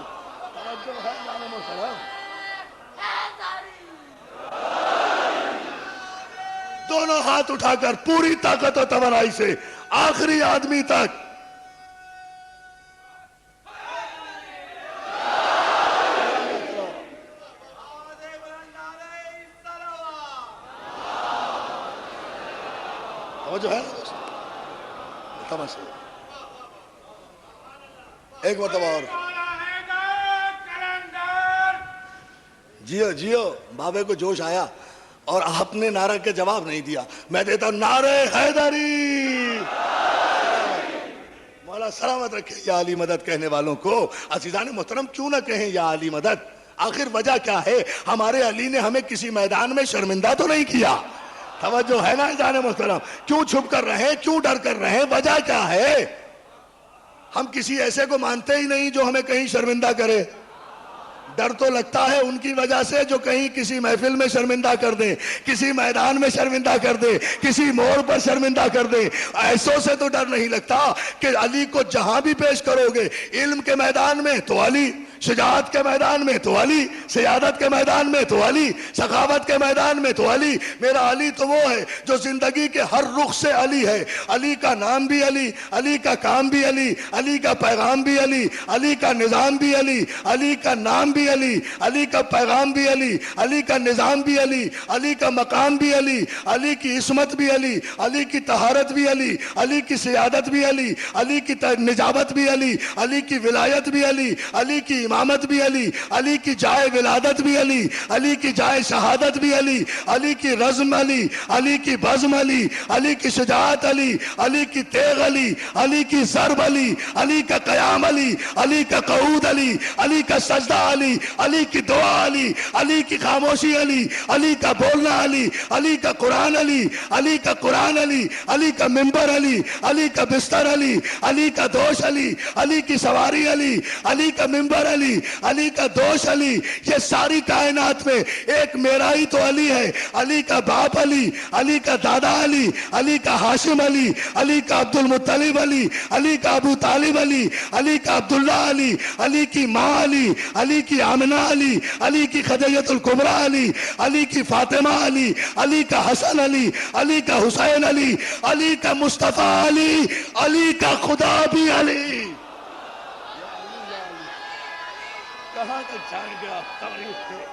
دونوں ہاتھ اٹھا کر پوری طاقت و توانائی سے آخری آدمی تک جو ہے ایک مرتبہ اور جیو جیو بابے کو جوش آیا. اور آپ نے نعرہ کے جواب نہیں دیا. میں دیتا ہوں نعرہ حیدری. مولا سلامت رکھے یا علی مدد کہنے والوں کو. عزیزان محترم کیوں نہ کہیں یا علی مدد؟ آخر وجہ کیا ہے؟ ہمارے علی نے ہمیں کسی میدان میں شرمندہ تو نہیں کیا. توجہ ہے نا عزیزان محترم؟ کیوں چھپ کر رہے ہیں؟ کیوں ڈر کر رہے ہیں؟ وجہ کیا ہے؟ ہم کسی ایسے کو مانتے ہی نہیں جو ہمیں کہیں شرمندہ کرے. ڈر تو لگتا ہے ان کی وجہ سے جو کہیں کسی محفل میں شرمندہ کر دیں, کسی میدان میں شرمندہ کر دیں, کسی موڑ پر شرمندہ کر دیں. ایسوں سے تو ڈر نہیں لگتا کہ علی کو جہاں بھی پیش کرو گے, علم کے میدان میں تو علی, شجاعت کے میدان میں تو علی, سیادت کے میدان میں تو علی, سخاوت کے میدان میں تو علی. میرا علی تو وہ ہے جو زندگی کے ہر رخ سے علی ہے. علی کا نام بھی علی, علی کا کام بھی علی, علی کا پیغام بھی علی, علی کا نظام بھی علی, علی کا نام بھی علی, علی کا پیغام بھی علی, علی کا نظام بھی علی, علی کا مقام بھی علی, علی کی عصمت بھی علی, علی کی طہارت بھی علی, علی کی سیادت بھی علی, علی کی نجابت بھی علی, علی کی ولایت بھی علی, علی کی امامت بھی علی, علی کی جائے ولادت بھی علی, علی کی جائے شہادت بھی علی, علی کی رزم علی, علی کی بزم علی, علی کی شجاعت علی, علی کی تیغ علی, علی کی ضرب علی, علی کا قیام علی, علی کا قعود علی, علی کا سجدہ علی, علی کی دعا علی, علی کی خاموشی علی, علی کا بولنا علی, علی کا قرآن علی, علی کا قرآن علی, علی کا منبر علی, علی کا بستر علی, علی کا دوش علی, علی کی سواری علی, علی کا منبر علی, علی کا دوش علی. یہ ساری کائنات میں ایک میرا ہی تو علی ہے. علی کا باپ علی, علی کا دادا علی, علی کا ہاشم علی, علی کا عبد المطلب علی, علی کا ابو طالب علی, علی کا عبداللہ علی, علی کی ماں علی, علی کی آمنہ علی, علی کی خدیجۃ الکبریٰ علی, علی کی فاطمہ علی, علی کا حسن علی, علی کا حسین علی, علی کا مصطفیٰ علی, علی کا خدا بھی علی. کہاں تک جان گیا تاریخ کے؟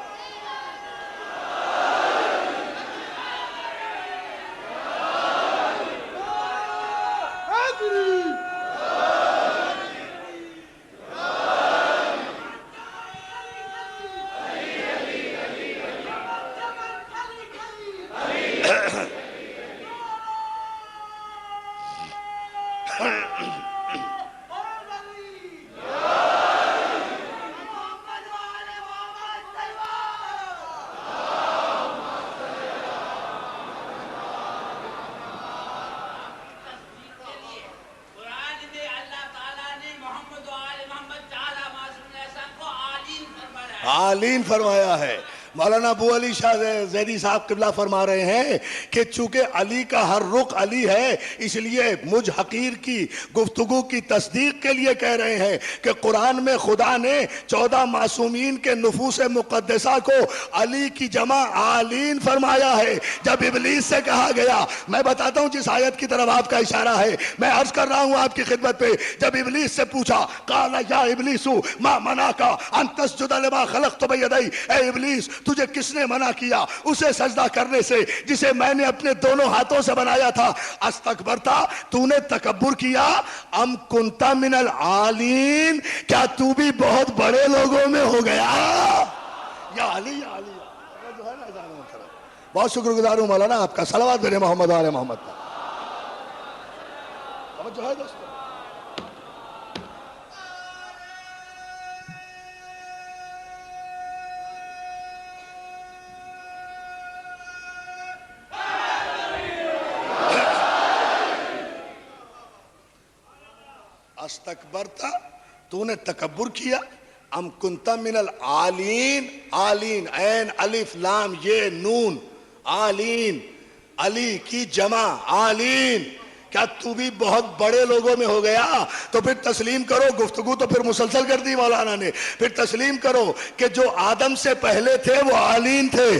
عالین فرمایا ہے. مولانا ابو علی شاہ زیدی صاحب قبلہ فرما رہے ہیں کہ چونکہ علی کا ہر رخ علی ہے, اس لیے مجھ حقیر کی گفتگو کی تصدیق کے لیے کہہ رہے ہیں کہ قرآن میں خدا نے 14 معصومین کے نفوس مقدسہ کو علی کی جمع عالین فرمایا ہے. جب ابلیس سے کہا گیا, میں بتاتا ہوں جس آیت کی طرف آپ کا اشارہ ہے, میں عرض کر رہا ہوں آپ کی خدمت پہ. جب ابلیس سے پوچھا, قال یا ابلیس ما منعک ان تسجد لما خلقت بیدی, اے ابلیس تجھے کس نے منع کیا اسے سجدہ کرنے سے جسے میں نے اپنے دونوں ہاتھوں سے بنایا تھا؟ استکبرتا, تو نے تکبر کیا, ام کنتا من العالین, کیا تو بھی بہت بڑے لوگوں میں ہو گیا؟ یا علی, یا علی. بہت شکر گزار ہوں مولانا آپ کا. صلوات بھیجیں محمد و آل محمد پر. توجہ ہے دوستو؟ استکبرتا, تو نے تکبر کیا, ام کنتا من العالین, عالین عین الف لام یہ نون, عالین علی کی جمع عالین, کیا تو بھی بہت بڑے لوگوں میں ہو گیا؟ تو پھر تسلیم کرو, گفتگو تو پھر مسلسل کر دی مولانا نے, پھر تسلیم کرو کہ جو آدم سے پہلے تھے وہ عالین تھے.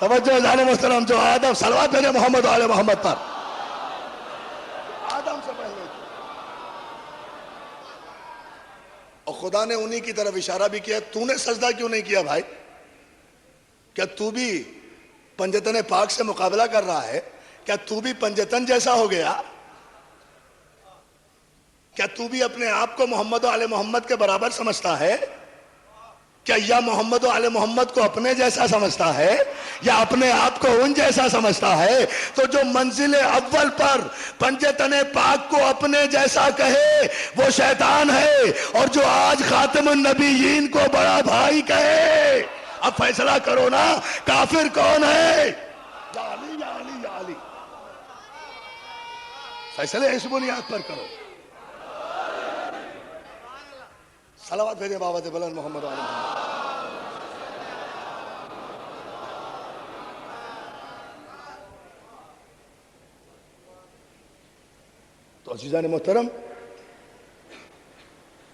توجہ جان محترم, جو آدم, صلوات بھیجیں محمد و آل محمد پر, آدم سے پہلے تھے. اور خدا نے انہی کی طرف اشارہ بھی کیا, تو نے سجدہ کیوں نہیں کیا بھائی؟ کیا تو بھی پنجتن پاک سے مقابلہ کر رہا ہے؟ کیا تو بھی پنجتن جیسا ہو گیا؟ کیا تو بھی اپنے آپ کو محمد و آل محمد کے برابر سمجھتا ہے؟ کیا یا محمد و آل محمد کو اپنے جیسا سمجھتا ہے یا اپنے آپ کو ان جیسا سمجھتا ہے؟ تو جو منزل اول پر پنجے تنے پاک کو اپنے جیسا کہے وہ شیطان ہے، اور جو آج خاتم النبیین کو بڑا بھائی کہے، اب فیصلہ کرو نا، کافر کون ہے؟ یا علی یا علی یا علی، فیصلے اس بنیاد پر کرو۔ صلوات بھیجیں بابا بلند محمد علی محمد۔ تو عزیزان محترم،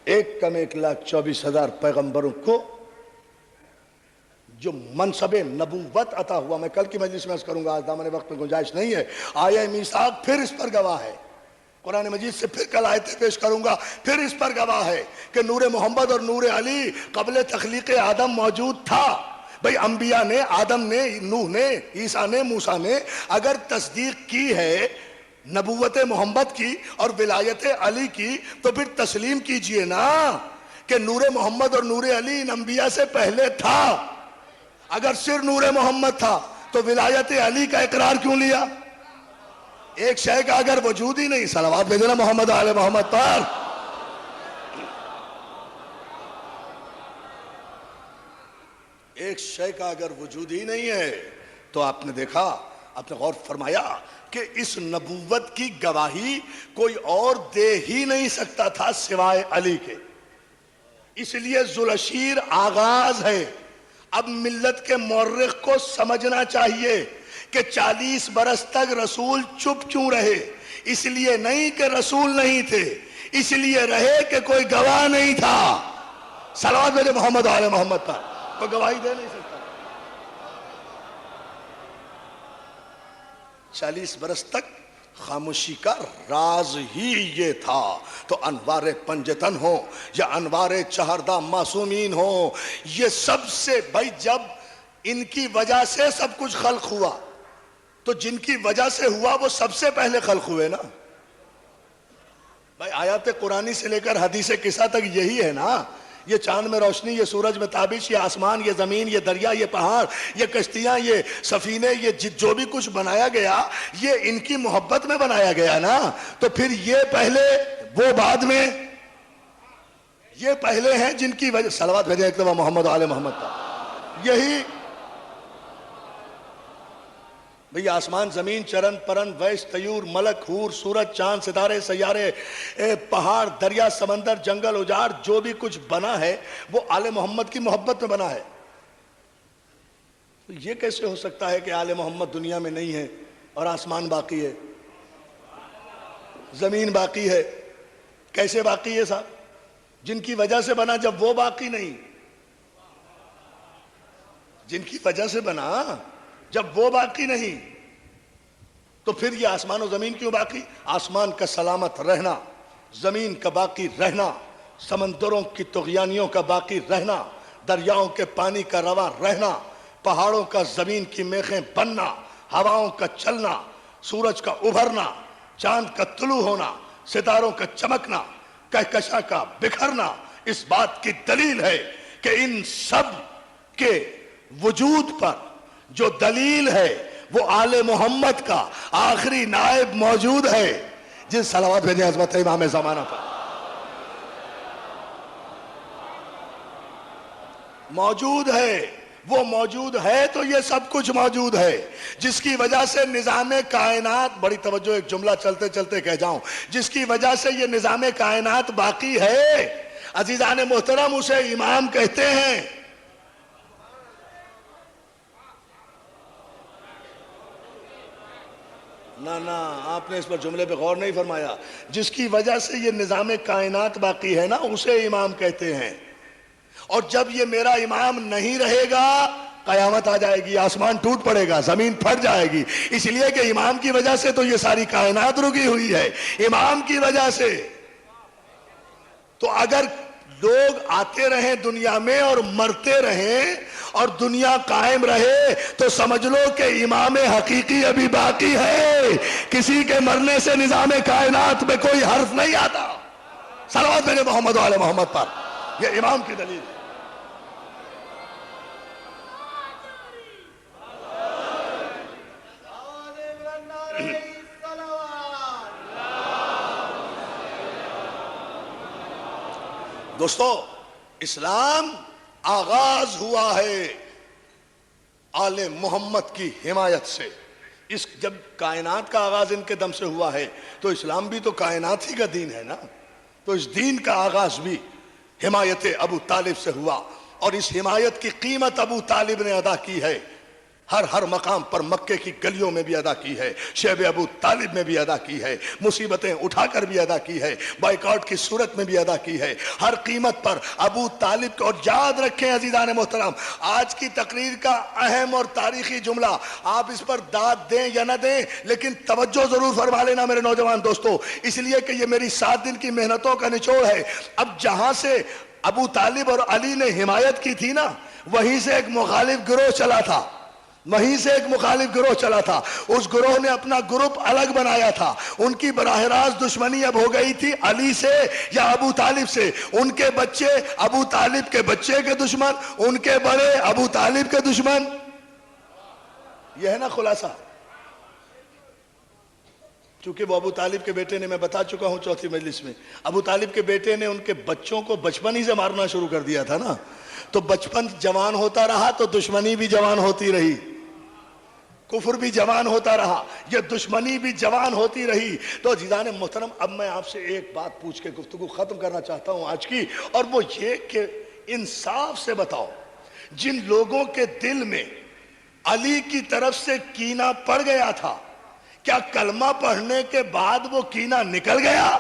1,24,000 پیغمبروں کو جو منصب نبوت عطا ہوا، میں کل کی مجلس میں عرض کروں گا، آج دامن وقت میں گنجائش نہیں ہے، آیہ میثاق پھر اس پر گواہ ہے، قرآن مجید سے پھر کل آیتیں پیش کروں گا، پھر اس پر گواہ ہے کہ نور محمد اور نور علی قبل تخلیق آدم موجود تھا۔ بھئی انبیاء نے، آدم نے، نوح نے، عیسیٰ نے، موسیٰ نے اگر تصدیق کی ہے نبوت محمد کی اور ولایت علی کی، تو پھر تسلیم کیجئے نا کہ نور محمد اور نور علی ان انبیاء سے پہلے تھا۔ اگر صرف نور محمد تھا تو ولایت علی کا اقرار کیوں لیا؟ ایک شے کا اگر وجود ہی نہیں، صلوات بھیجنا محمد آل محمد پر، ایک شے کا اگر وجود ہی نہیں ہے تو آپ نے دیکھا، آپ نے غور فرمایا کہ اس نبوت کی گواہی کوئی اور دے ہی نہیں سکتا تھا سوائے علی کے۔ اس لیے ذوالشیر آغاز ہے۔ اب ملت کے مورخ کو سمجھنا چاہیے کہ 40 برس تک رسول چپ کیوں رہے؟ اس لیے نہیں کہ رسول نہیں تھے، اس لیے رہے کہ کوئی گواہ نہیں تھا۔ صلوات میرے محمد آل محمد پر، کوئی گواہی دے نہیں سکتا۔ 40 برس تک خاموشی کا راز ہی یہ تھا۔ تو انوار پنجتن ہو یا انوار چہردہ معصومین ہو، یہ سب سے، بھائی جب ان کی وجہ سے سب کچھ خلق ہوا تو جن کی وجہ سے ہوا وہ سب سے پہلے خلق ہوئے نا۔ بھائی آیات قرآنی سے لے کر حدیث قصہ تک یہی ہے نا۔ یہ چاند میں روشنی، یہ سورج میں تابش، یہ آسمان، یہ زمین، یہ دریا، یہ پہاڑ، یہ کشتیاں، یہ سفینے، یہ جو بھی کچھ بنایا گیا یہ ان کی محبت میں بنایا گیا نا۔ تو پھر یہ پہلے وہ بعد میں، یہ پہلے ہیں جن کی وجہ، صلوات بھیجیں ایک دفعہ محمد آل محمد کا۔ یہی بھئی آسمان، زمین، چرن پرن، ویش، طیور، ملک، حور، سورج، چاند، ستارے، سیارے، پہاڑ، دریا، سمندر، جنگل، اجاڑ، جو بھی کچھ بنا ہے وہ آل محمد کی محبت میں بنا ہے۔ یہ کیسے ہو سکتا ہے کہ آل محمد دنیا میں نہیں ہے اور آسمان باقی ہے، زمین باقی ہے؟ کیسے باقی ہے صاحب؟ جن کی وجہ سے بنا جب وہ باقی نہیں، جن کی وجہ سے بنا جب وہ باقی نہیں، تو پھر یہ آسمان و زمین کیوں باقی؟ آسمان کا سلامت رہنا، زمین کا باقی رہنا، سمندروں کی طغیانیوں کا باقی رہنا، دریاؤں کے پانی کا رواں رہنا، پہاڑوں کا زمین کی میخیں بننا، ہواؤں کا چلنا، سورج کا ابھرنا، چاند کا طلوع ہونا، ستاروں کا چمکنا، کہکشاں کا بکھرنا، اس بات کی دلیل ہے کہ ان سب کے وجود پر جو دلیل ہے وہ آل محمد کا آخری نائب موجود ہے، جس صلوات بھیجیں عظمت امام زمانہ پر، موجود ہے۔ وہ موجود ہے تو یہ سب کچھ موجود ہے، جس کی وجہ سے نظام کائنات، بڑی توجہ، ایک جملہ چلتے چلتے کہہ جاؤں، جس کی وجہ سے یہ نظام کائنات باقی ہے۔ عزیزان محترم، اسے امام کہتے ہیں۔ نہ آپ نے اس پر جملے پہ غور نہیں فرمایا۔ جس کی وجہ سے یہ نظام کائنات باقی ہے نا، اسے امام کہتے ہیں۔ اور جب یہ میرا امام نہیں رہے گا، قیامت آ جائے گی، آسمان ٹوٹ پڑے گا، زمین پھٹ جائے گی، اس لیے کہ امام کی وجہ سے تو یہ ساری کائنات رکی ہوئی ہے، امام کی وجہ سے۔ تو اگر لوگ آتے رہیں دنیا میں اور مرتے رہیں اور دنیا قائم رہے تو سمجھ لو کہ امام حقیقی ابھی باقی ہے۔ کسی کے مرنے سے نظام کائنات میں کوئی حرف نہیں آتا۔ صلوات میرے محمد و آل محمد پر، یہ امام کی دلیل ہے۔ دوستو، اسلام آغاز ہوا ہے آل محمد کی حمایت سے. جب کائنات کا آغاز ان کے دم سے ہوا ہے تو اسلام بھی تو کائنات ہی کا دین ہے نا. تو اس دین کا آغاز بھی حمایت ابو طالب سے ہوا، اور اس حمایت کی قیمت ابو طالب نے ادا کی ہے. ہر مقام پر مکے کی گلیوں میں بھی ادا کی ہے، شیب ابو طالب میں بھی ادا کی ہے، مصیبتیں اٹھا کر بھی ادا کی ہے، بائیکاٹ کی صورت میں بھی ادا کی ہے. ہر قیمت پر ابو طالب کو. اور یاد رکھیں عزیزان محترم، آج کی تقریر کا اہم اور تاریخی جملہ، آپ اس پر داد دیں یا نہ دیں لیکن توجہ ضرور فرما لینا میرے نوجوان دوستو، اس لیے کہ یہ میری 7 دن کی محنتوں کا نچوڑ ہے. اب جہاں سے ابو طالب اور علی نے حمایت کی تھی نا، وہیں سے ایک مخالف گروہ چلا تھا. اس گروہ نے اپنا گروپ الگ بنایا تھا. ان کی براہ راست دشمنی اب ہو گئی تھی علی سے یا ابو طالب سے. ان کے بچے ابو طالب کے بچے کے دشمن، ان کے بڑے ابو طالب کے دشمن. یہ ہے نا خلاصہ. چونکہ وہ ابو طالب کے بیٹے نے، میں بتا چکا ہوں چوتھی مجلس میں، ابو طالب کے بیٹے نے ان کے بچوں کو بچپن ہی سے مارنا شروع کر دیا تھا نا. تو بچپن جوان ہوتا رہا تو دشمنی بھی جوان ہوتی رہی، کفر بھی جوان ہوتا رہا، یہ دشمنی بھی جوان ہوتی رہی. تو عزیزان محترم، اب میں آپ سے ایک بات پوچھ کے گفتگو ختم کرنا چاہتا ہوں آج کی، اور وہ یہ کہ انصاف سے بتاؤ، جن لوگوں کے دل میں علی کی طرف سے کینہ پڑ گیا تھا، کیا کلمہ پڑھنے کے بعد وہ کینہ نکل گیا؟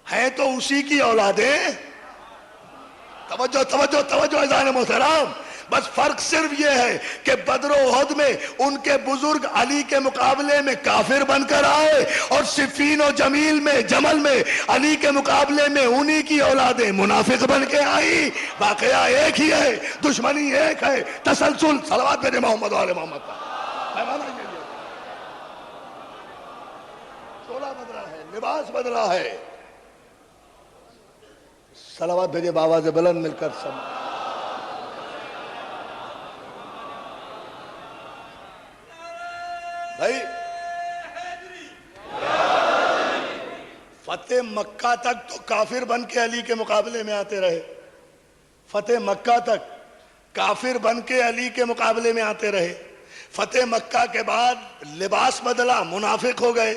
ہیں تو اسی کی اولادیں. توجہ عزیزان محترم، بس فرق صرف یہ ہے کہ بدر و احد میں ان کے بزرگ علی کے مقابلے میں کافر بن کر آئے، اور صفین و جمل میں علی کے مقابلے میں انہی کی اولادیں منافق بن کے آئی. واقعہ ایک ہی ہے، دشمنی ایک ہے. تسلسل. صلوات بھیجے محمد و آل محمد پر. چولہ بدلا ہے، لباس بدلا ہے. صلوات بھیجے بآواز بلند مل کر سب. بھائی فتح مکہ تک تو کافر بن کے علی کے مقابلے میں آتے رہے. فتح مکہ تک کافر بن کے علی کے مقابلے میں آتے رہے. فتح مکہ کے بعد لباس بدلا، منافق ہو گئے.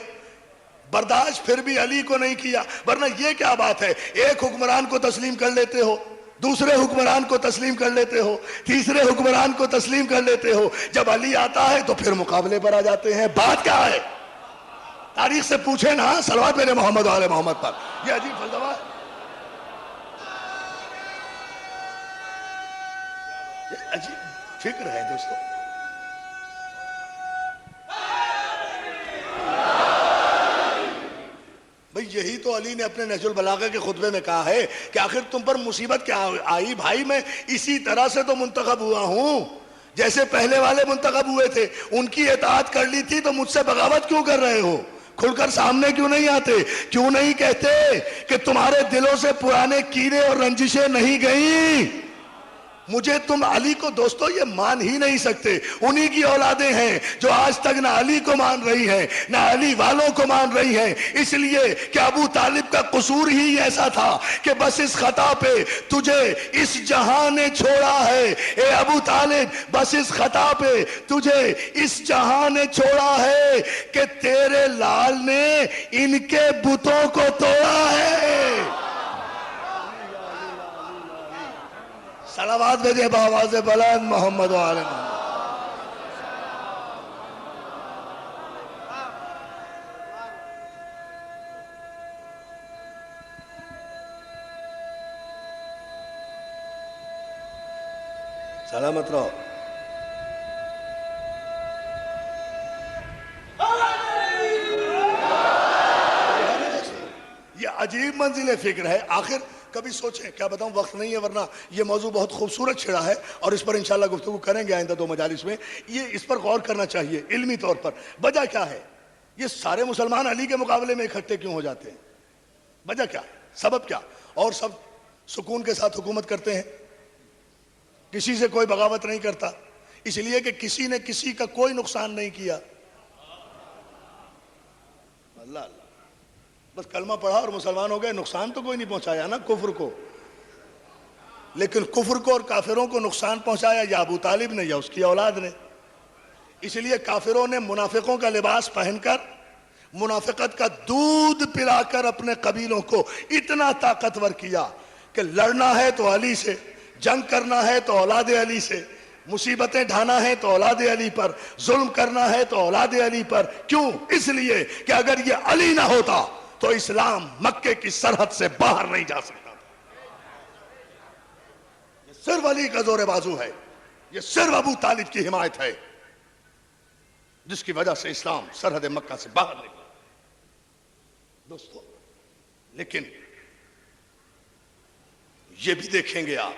برداشت پھر بھی علی کو نہیں کیا. ورنہ یہ کیا بات ہے، ایک حکمران کو تسلیم کر لیتے ہو، دوسرے حکمران کو تسلیم کر لیتے ہو، تیسرے حکمران کو تسلیم کر لیتے ہو، جب علی آتا ہے تو پھر مقابلے پر آ جاتے ہیں. بات کیا ہے؟ تاریخ سے پوچھیں نا. صلوات میرے محمد و آل محمد پر. یہ عجیب فلسفہ ہے، یہ عجیب فکر ہے دوستو. بھئی یہی تو علی نے اپنے نہج البلاغہ کے خطبے میں کہا ہے کہ آخر تم پر مصیبت کیا آئی بھائی؟ میں اسی طرح سے تو منتخب ہوا ہوں جیسے پہلے والے منتخب ہوئے تھے. ان کی اطاعت کر لی تھی تو مجھ سے بغاوت کیوں کر رہے ہو؟ کھل کر سامنے کیوں نہیں آتے؟ کیوں نہیں کہتے کہ تمہارے دلوں سے پرانے کینے اور رنجشیں نہیں گئیں؟ مجھے تم علی کو دوستو یہ مان ہی نہیں سکتے. انہی کی اولادیں ہیں جو آج تک نہ علی کو مان رہی ہیں نہ علی والوں کو مان رہی ہیں. اس لیے کہ ابو طالب کا قصور ہی ایسا تھا کہ بس اس خطا پہ تجھے اس جہاں نے چھوڑا ہے. اے ابو طالب، بس اس خطا پہ تجھے اس جہاں نے چھوڑا ہے کہ تیرے لال نے ان کے بتوں کو توڑا ہے. صلوات بھیجے بآواز بلند محمد و آل محمد. سلامت رہو. یہ عجیب منزل فکر ہے. آخر کبھی سوچیں، کیا بتاؤں وقت نہیں ہے ورنہ یہ موضوع بہت خوبصورت چھڑا ہے اور اس پر انشاءاللہ گفتگو کریں گے آئندہ 2 مجالس میں. یہ اس پر غور کرنا چاہیے علمی طور پر. وجہ کیا ہے یہ سارے مسلمان علی کے مقابلے میں اکٹھے کیوں ہو جاتے ہیں؟ وجہ کیا؟ سبب کیا؟ اور سب سکون کے ساتھ حکومت کرتے ہیں، کسی سے کوئی بغاوت نہیں کرتا، اس لیے کہ کسی نے کسی کا کوئی نقصان نہیں کیا. اللہ اللہ، بس کلمہ پڑھا اور مسلمان ہو گئے، نقصان تو کوئی نہیں پہنچایا نا کفر کو، لیکن کفر کو اور کافروں کو نقصان پہنچایا یا ابو طالب نے یا اس کی اولاد نے۔ اس لیے کافروں نے منافقوں کا لباس پہن کر، منافقت کا دودھ پلا کر اپنے قبیلوں کو اتنا طاقتور کیا کہ لڑنا ہے تو علی سے، جنگ کرنا ہے تو اولاد علی سے، مصیبتیں ڈھانا ہے تو اولاد علی پر، ظلم کرنا ہے تو اولاد علی پر۔ کیوں؟ اس لیے کہ اگر یہ علی نہ ہوتا تو اسلام مکے کی سرحد سے باہر نہیں جا سکتا تھا۔ یہ صرف علی کا زور بازو ہے، یہ صرف ابو طالب کی حمایت ہے جس کی وجہ سے اسلام سرحد مکہ سے باہر نکلا۔ دوستو، لیکن یہ بھی دیکھیں گے آپ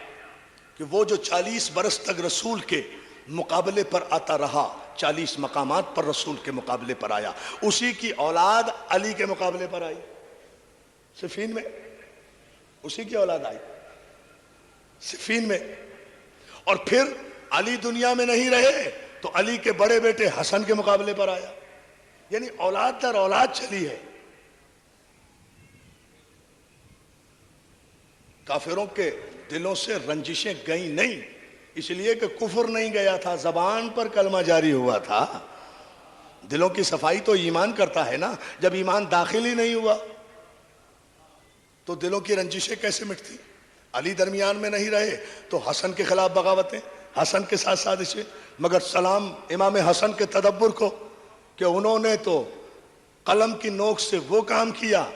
کہ وہ جو 40 برس تک رسول کے مقابلے پر آتا رہا، 40 مقامات پر رسول کے مقابلے پر آیا، اسی کی اولاد علی کے مقابلے پر آئی صفین میں، اسی کی اولاد آئی صفین میں۔ اور پھر علی دنیا میں نہیں رہے تو علی کے بڑے بیٹے حسن کے مقابلے پر آیا، یعنی اولاد در اولاد چلی ہے۔ کافروں کے دلوں سے رنجشیں گئیں نہیں، اس لیے کہ کفر نہیں گیا تھا، زبان پر کلمہ جاری ہوا تھا۔ دلوں کی صفائی تو ایمان کرتا ہے نا، جب ایمان داخل ہی نہیں ہوا تو دلوں کی رنجشیں کیسے مٹتی؟ علی درمیان میں نہیں رہے تو حسن کے خلاف بغاوتیں، حسن کے ساتھ سازشیں، مگر سلام امام حسن کے تدبر کو کہ انہوں نے تو قلم کی نوک سے وہ کام کیا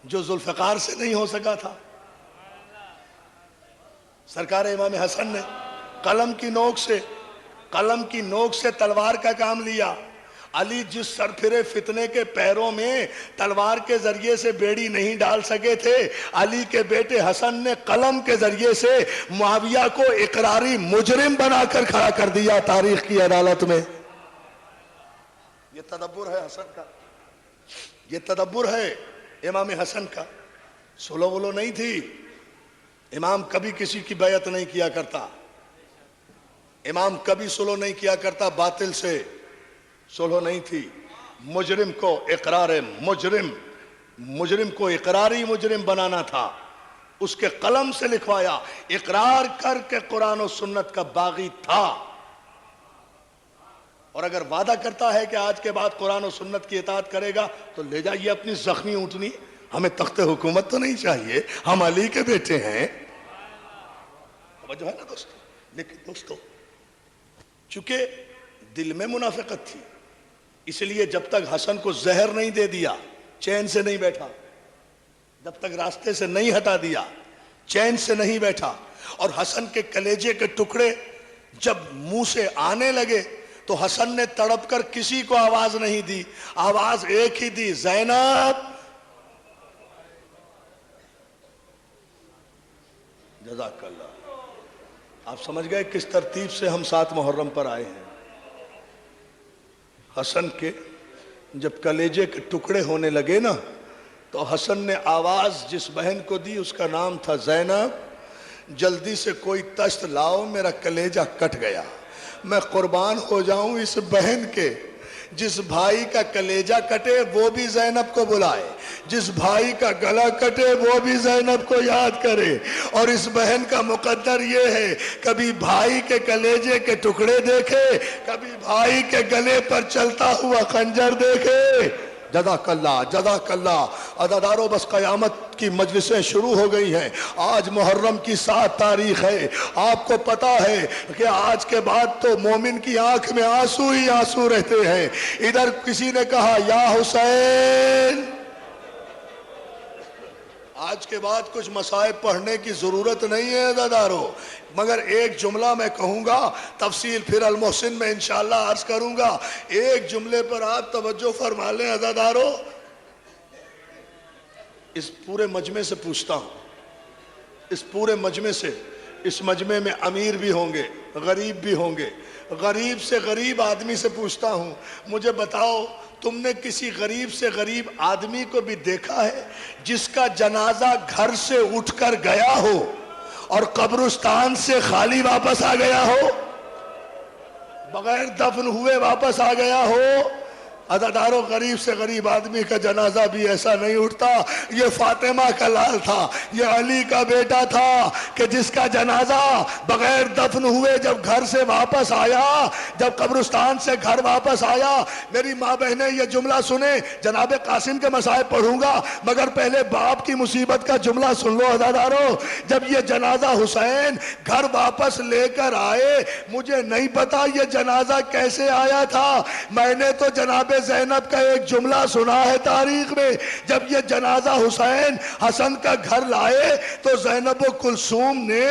جو ذوالفقار سے نہیں ہو سکا تھا۔ سرکار امام حسن نے قلم کی نوک سے تلوار کا کام لیا۔ علی جس سرپھرے فتنے کے پیروں میں تلوار کے ذریعے سے بیڑی نہیں ڈال سکے تھے، علی کے بیٹے حسن نے قلم کے ذریعے سے معاویہ کو اقراری مجرم بنا کر کھڑا کر دیا تاریخ کی عدالت میں۔ یہ تدبر ہے حسن کا، یہ تدبر ہے امام حسن کا۔ سلو ولو نہیں تھی، امام کبھی کسی کی بیعت نہیں کیا کرتا، امام کبھی سلو نہیں کیا کرتا، باطل سے سلو نہیں تھی۔ مجرم کو اقراری مجرم بنانا تھا، اس کے قلم سے لکھوایا، اقرار کر کے قرآن و سنت کا باغی تھا۔ اور اگر وعدہ کرتا ہے کہ آج کے بعد قرآن و سنت کی اطاعت کرے گا تو لے جائیے اپنی زخمی اونٹنی، ہمیں تخت حکومت تو نہیں چاہیے، ہم علی کے بیٹے ہیں۔ جو ہے نا دوستو، لیکن دوستو چونکہ دل میں منافقت تھی، اس لیے جب تک حسن کو زہر نہیں دے دیا چین سے نہیں بیٹھا، جب تک راستے سے نہیں ہٹا دیا چین سے نہیں بیٹھا۔ اور حسن کے کلیجے کے ٹکڑے جب منہ سے آنے لگے تو حسن نے تڑپ کر کسی کو آواز نہیں دی، آواز ایک ہی دی، زینب۔ جزاک اللہ۔ آپ سمجھ گئے کس ترتیب سے ہم 7 محرم پر آئے ہیں۔ حسن کے جب کلیجے کے ٹکڑے ہونے لگے نا تو حسن نے آواز جس بہن کو دی اس کا نام تھا زینب، جلدی سے کوئی تشت لاؤ، میرا کلیجہ کٹ گیا، میں قربان ہو جاؤں اس بہن کے۔ جس بھائی کا کلیجہ کٹے وہ بھی زینب کو بلائے، جس بھائی کا گلا کٹے وہ بھی زینب کو یاد کرے۔ اور اس بہن کا مقدر یہ ہے، کبھی بھائی کے کلیجے کے ٹکڑے دیکھے، کبھی بھائی کے گلے پر چلتا ہوا خنجر دیکھے۔ جزاک اللہ، جزاک اللہ۔ عزادارو بس قیامت کی مجلسیں شروع ہو گئی ہیں۔ آج محرم کی 7 تاریخ ہے، آپ کو پتا ہے کہ آج کے بعد تو مومن کی آنکھ میں آنسو ہی آنسو رہتے ہیں۔ ادھر کسی نے کہا یا حسین، آج کے بعد کچھ مصائب پڑھنے کی ضرورت نہیں ہے عزادارو، مگر ایک جملہ میں کہوں گا، تفصیل پھر المحسن میں انشاءاللہ عرض کروں گا۔ ایک جملے پر آپ توجہ فرما لیں عزادارو، اس پورے مجمع سے پوچھتا ہوں، اس پورے مجمع سے، اس مجمع میں امیر بھی ہوں گے، غریب بھی ہوں گے، غریب سے غریب آدمی سے پوچھتا ہوں، مجھے بتاؤ تم نے کسی غریب سے غریب آدمی کو بھی دیکھا ہے جس کا جنازہ گھر سے اٹھ کر گیا ہو اور قبرستان سے خالی واپس آ گیا ہو، بغیر دفن ہوئے واپس آ گیا ہو؟ عزادارو غریب سے غریب آدمی کا جنازہ بھی ایسا نہیں اٹھتا. یہ فاطمہ کا لال تھا, یہ علی کا بیٹا تھا کہ جس کا جنازہ بغیر دفن ہوئے جب گھر سے واپس آیا, جب قبرستان سے گھر واپس آیا. میری ماں بہنیں یہ جملہ سنیں, جناب قاسم کے مصائب پڑھوں گا مگر پہلے باپ کی مصیبت کا جملہ سن لو عزادارو. جب یہ جنازہ حسین گھر واپس لے کر آئے, مجھے نہیں پتا یہ جنازہ کیسے آیا تھا. میں نے تو جناب زینب کا ایک جملہ سنا ہے تاریخ میں, جب یہ جنازہ حسین حسن کا گھر لائے تو زینب و کلثوم نے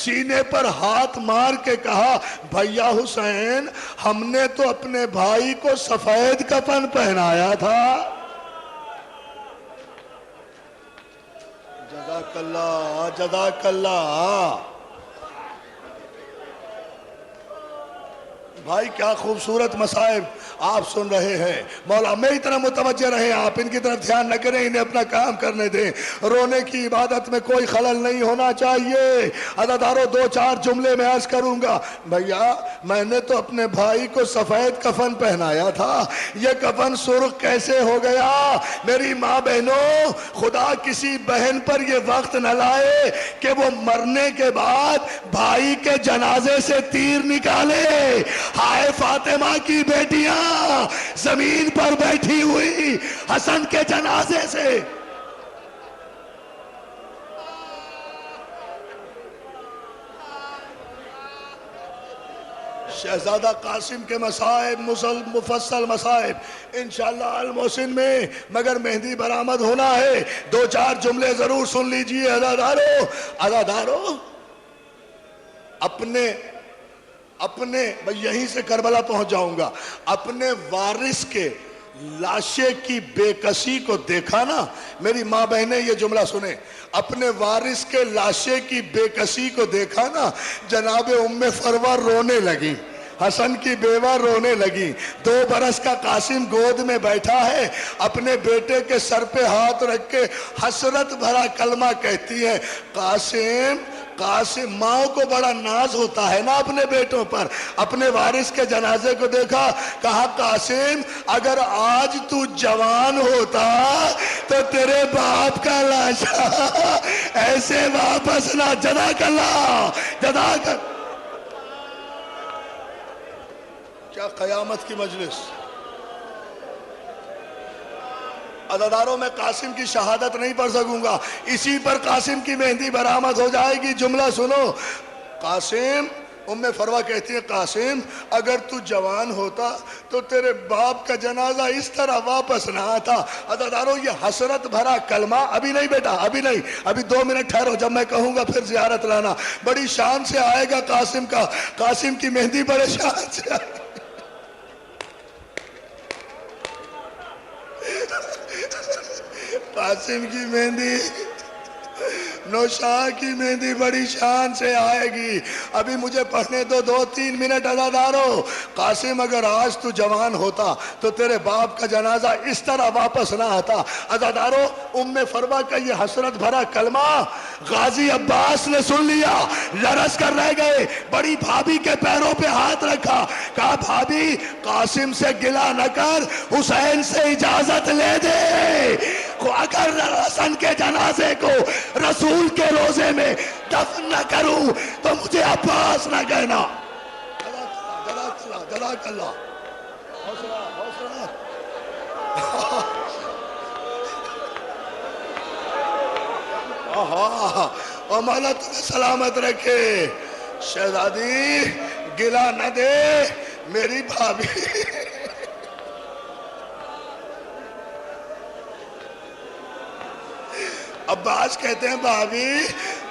سینے پر ہاتھ مار کے کہا, بھیا حسین ہم نے تو اپنے بھائی کو سفید کفن پہنایا تھا. جزاک اللہ, جزاک اللہ. بھائی کیا خوبصورت مصائب آپ سن رہے ہیں. مولا میری طرح متوجہ رہیں, آپ ان کی طرف دھیان نہ کریں, انہیں اپنا کام کرنے دیں. رونے کی عبادت میں کوئی خلل نہیں ہونا چاہیے. عزادارو دو چار جملے میں عرض کروں گا. بھیا میں نے تو اپنے بھائی کو سفید کفن پہنایا تھا, یہ کفن سرخ کیسے ہو گیا؟ میری ماں بہنوں, خدا کسی بہن پر یہ وقت نہ لائے کہ وہ مرنے کے بعد بھائی کے جنازے سے تیر نکالے. ہائے فاطمہ کی بیٹیاں زمین پر بیٹھی ہوئی حسن کے جنازے سے. شہزادہ قاسم کے مصائب مفصل مصائب انشاءاللہ المحسن میں, مگر مہندی برآمد ہونا ہے. دو چار جملے ضرور سن لیجئے عزادارو. عزادارو اپنے میں یہیں سے کربلا پہنچ جاؤں گا, اپنے وارث کے لاشے کی بے کسی کو دیکھا نا. میری ماں بہنیں یہ جملہ سنیں, اپنے وارث کے لاشے کی بے کسی کو دیکھا نا. جناب ام فروہ رونے لگی, حسن کی بیوہ رونے لگی. 2 برس کا قاسم گود میں بیٹھا ہے, اپنے بیٹے کے سر پہ ہاتھ رکھ کے حسرت بھرا کلمہ کہتی ہے, قاسم قاسم. ماں کو بڑا ناز ہوتا ہے نا اپنے بیٹوں پر. اپنے وارث کے جنازے کو دیکھا, کہا قاسم اگر آج تو جوان ہوتا تو تیرے باپ کا لاشا ایسے واپس نہ. جزاک اللہ, جزاک. کیا قیامت کی مجلس. عزاداروں میں قاسم کی شہادت نہیں پڑھ سکوں گا, اسی پر قاسم کی مہندی برآمد ہو جائے گی. جملہ سنو. قاسم, ام فروہ کہتی ہے قاسم اگر تو جوان ہوتا تو تیرے باپ کا جنازہ اس طرح واپس نہ آتا. عزاداروں یہ حسرت بھرا کلمہ, ابھی نہیں بیٹا, ابھی نہیں, ابھی 2 منٹ ٹھہرو, جب میں کہوں گا پھر زیارت لانا. بڑی شان سے آئے گا قاسم کا, قاسم کی مہندی بڑے شان سے آئے گا. قاسم کی مہندی, نوشاہ کی مہندی بڑی شان سے آئے گی. ابھی مجھے پڑھنے دو 2-3 منٹ. عزادارو قاسم اگر آج تو جوان ہوتا تو تیرے باپ کا جنازہ اس طرح واپس نہ آتا. عزادارو ام فروہ کا یہ حسرت بھرا کلمہ غازی عباس نے سن لیا, لرز کر رہ گئے. بڑی بھابھی کے پیروں پہ ہاتھ رکھا, کہا بھابھی قاسم سے گلہ نہ کر, حسین سے اجازت لے دے. اگر حسن کے جنازے کو رسول کے روزے میں دفن نہ کروں تو مجھے عباس نہ کہنا. جزاک اللہ. حوصلہ حوصلہ. اور مولا تمہیں سلامت رکھے. شہزادی گلہ نہ دے میری بھابھی. عباس کہتے ہیں بھابھی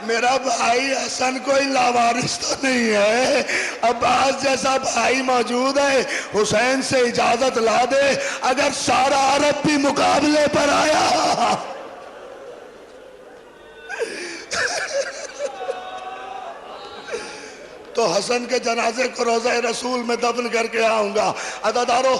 میرا بھائی حسن کوئی لاوارث تو نہیں ہے, عباس جیسا بھائی موجود ہے, حسین سے اجازت لا دے. اگر سارا عرب بھی مقابلے پر آیا تو حسن کے جنازے کو روضہ رسول میں دفن کر کے آؤں گا. عزادارو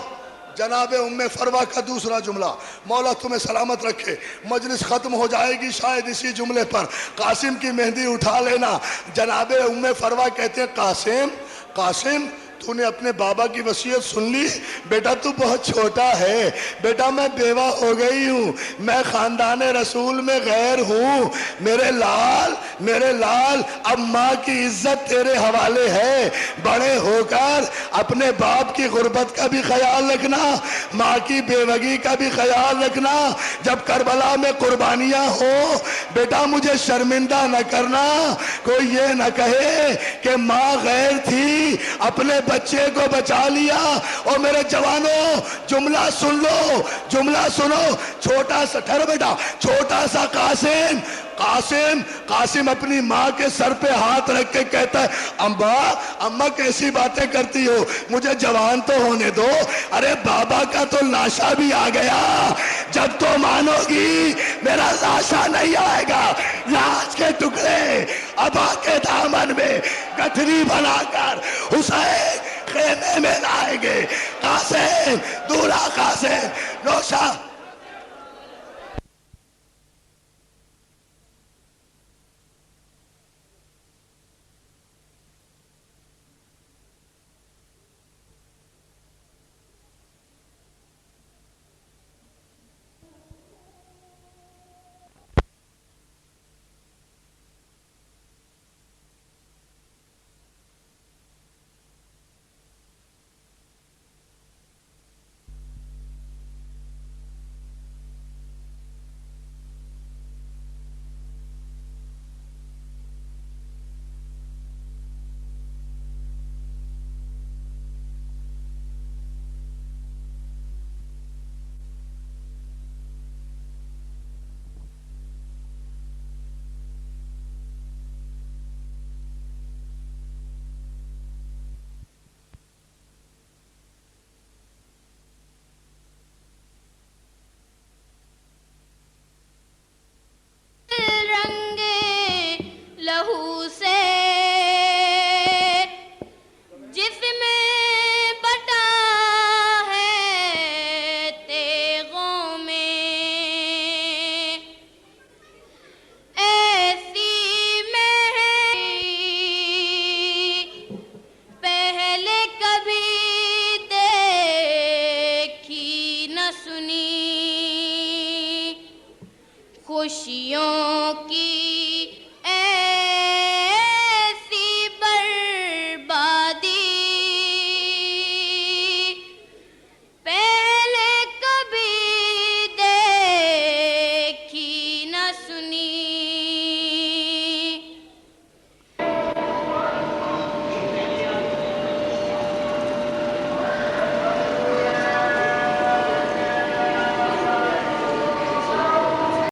جناب ام فروہ کا دوسرا جملہ, مولا تمہیں سلامت رکھے. مجلس ختم ہو جائے گی شاید اسی جملے پر. قاسم کی مہندی اٹھا لینا. جناب ام فروہ کہتے ہیں قاسم, قاسم تو نے اپنے بابا کی وصیت سن لی؟ بیٹا تو بہت چھوٹا ہے، بیٹا میں بیوہ ہو گئی ہوں، میں خاندان رسول میں غیر ہوں، میرے لال اب ماں کی عزت تیرے حوالے ہے، بڑے ہو کر اپنے باپ کی غربت کا بھی خیال رکھنا، ماں کی بیوگی کا بھی خیال رکھنا، جب کربلا میں قربانیاں ہو بیٹا مجھے شرمندہ نہ کرنا، کوئی یہ نہ کہے کہ ماں غیر تھی اپنے بچے کو بچا لیا۔ اور میرے جوانوں جملہ سن لو، جملہ سنو، چھوٹا سا ٹھہرو بیٹا، چھوٹا سا قاسم اپنی ماں کے سر پہ ہاتھ رکھ کے کہتا ہے اماں کیسی باتیں کرتی ہو، مجھے جوان تو ہونے دو۔ ارے بابا کا تو لاشا بھی آ گیا، جب تو مانو گی میرا لاشا نہیں آئے گا، لاش کے ٹکڑے ابا کے دامن میں گٹھری بنا کر حسین خیمے میں لائیں گے۔ قاسم دورا قاسم نوشا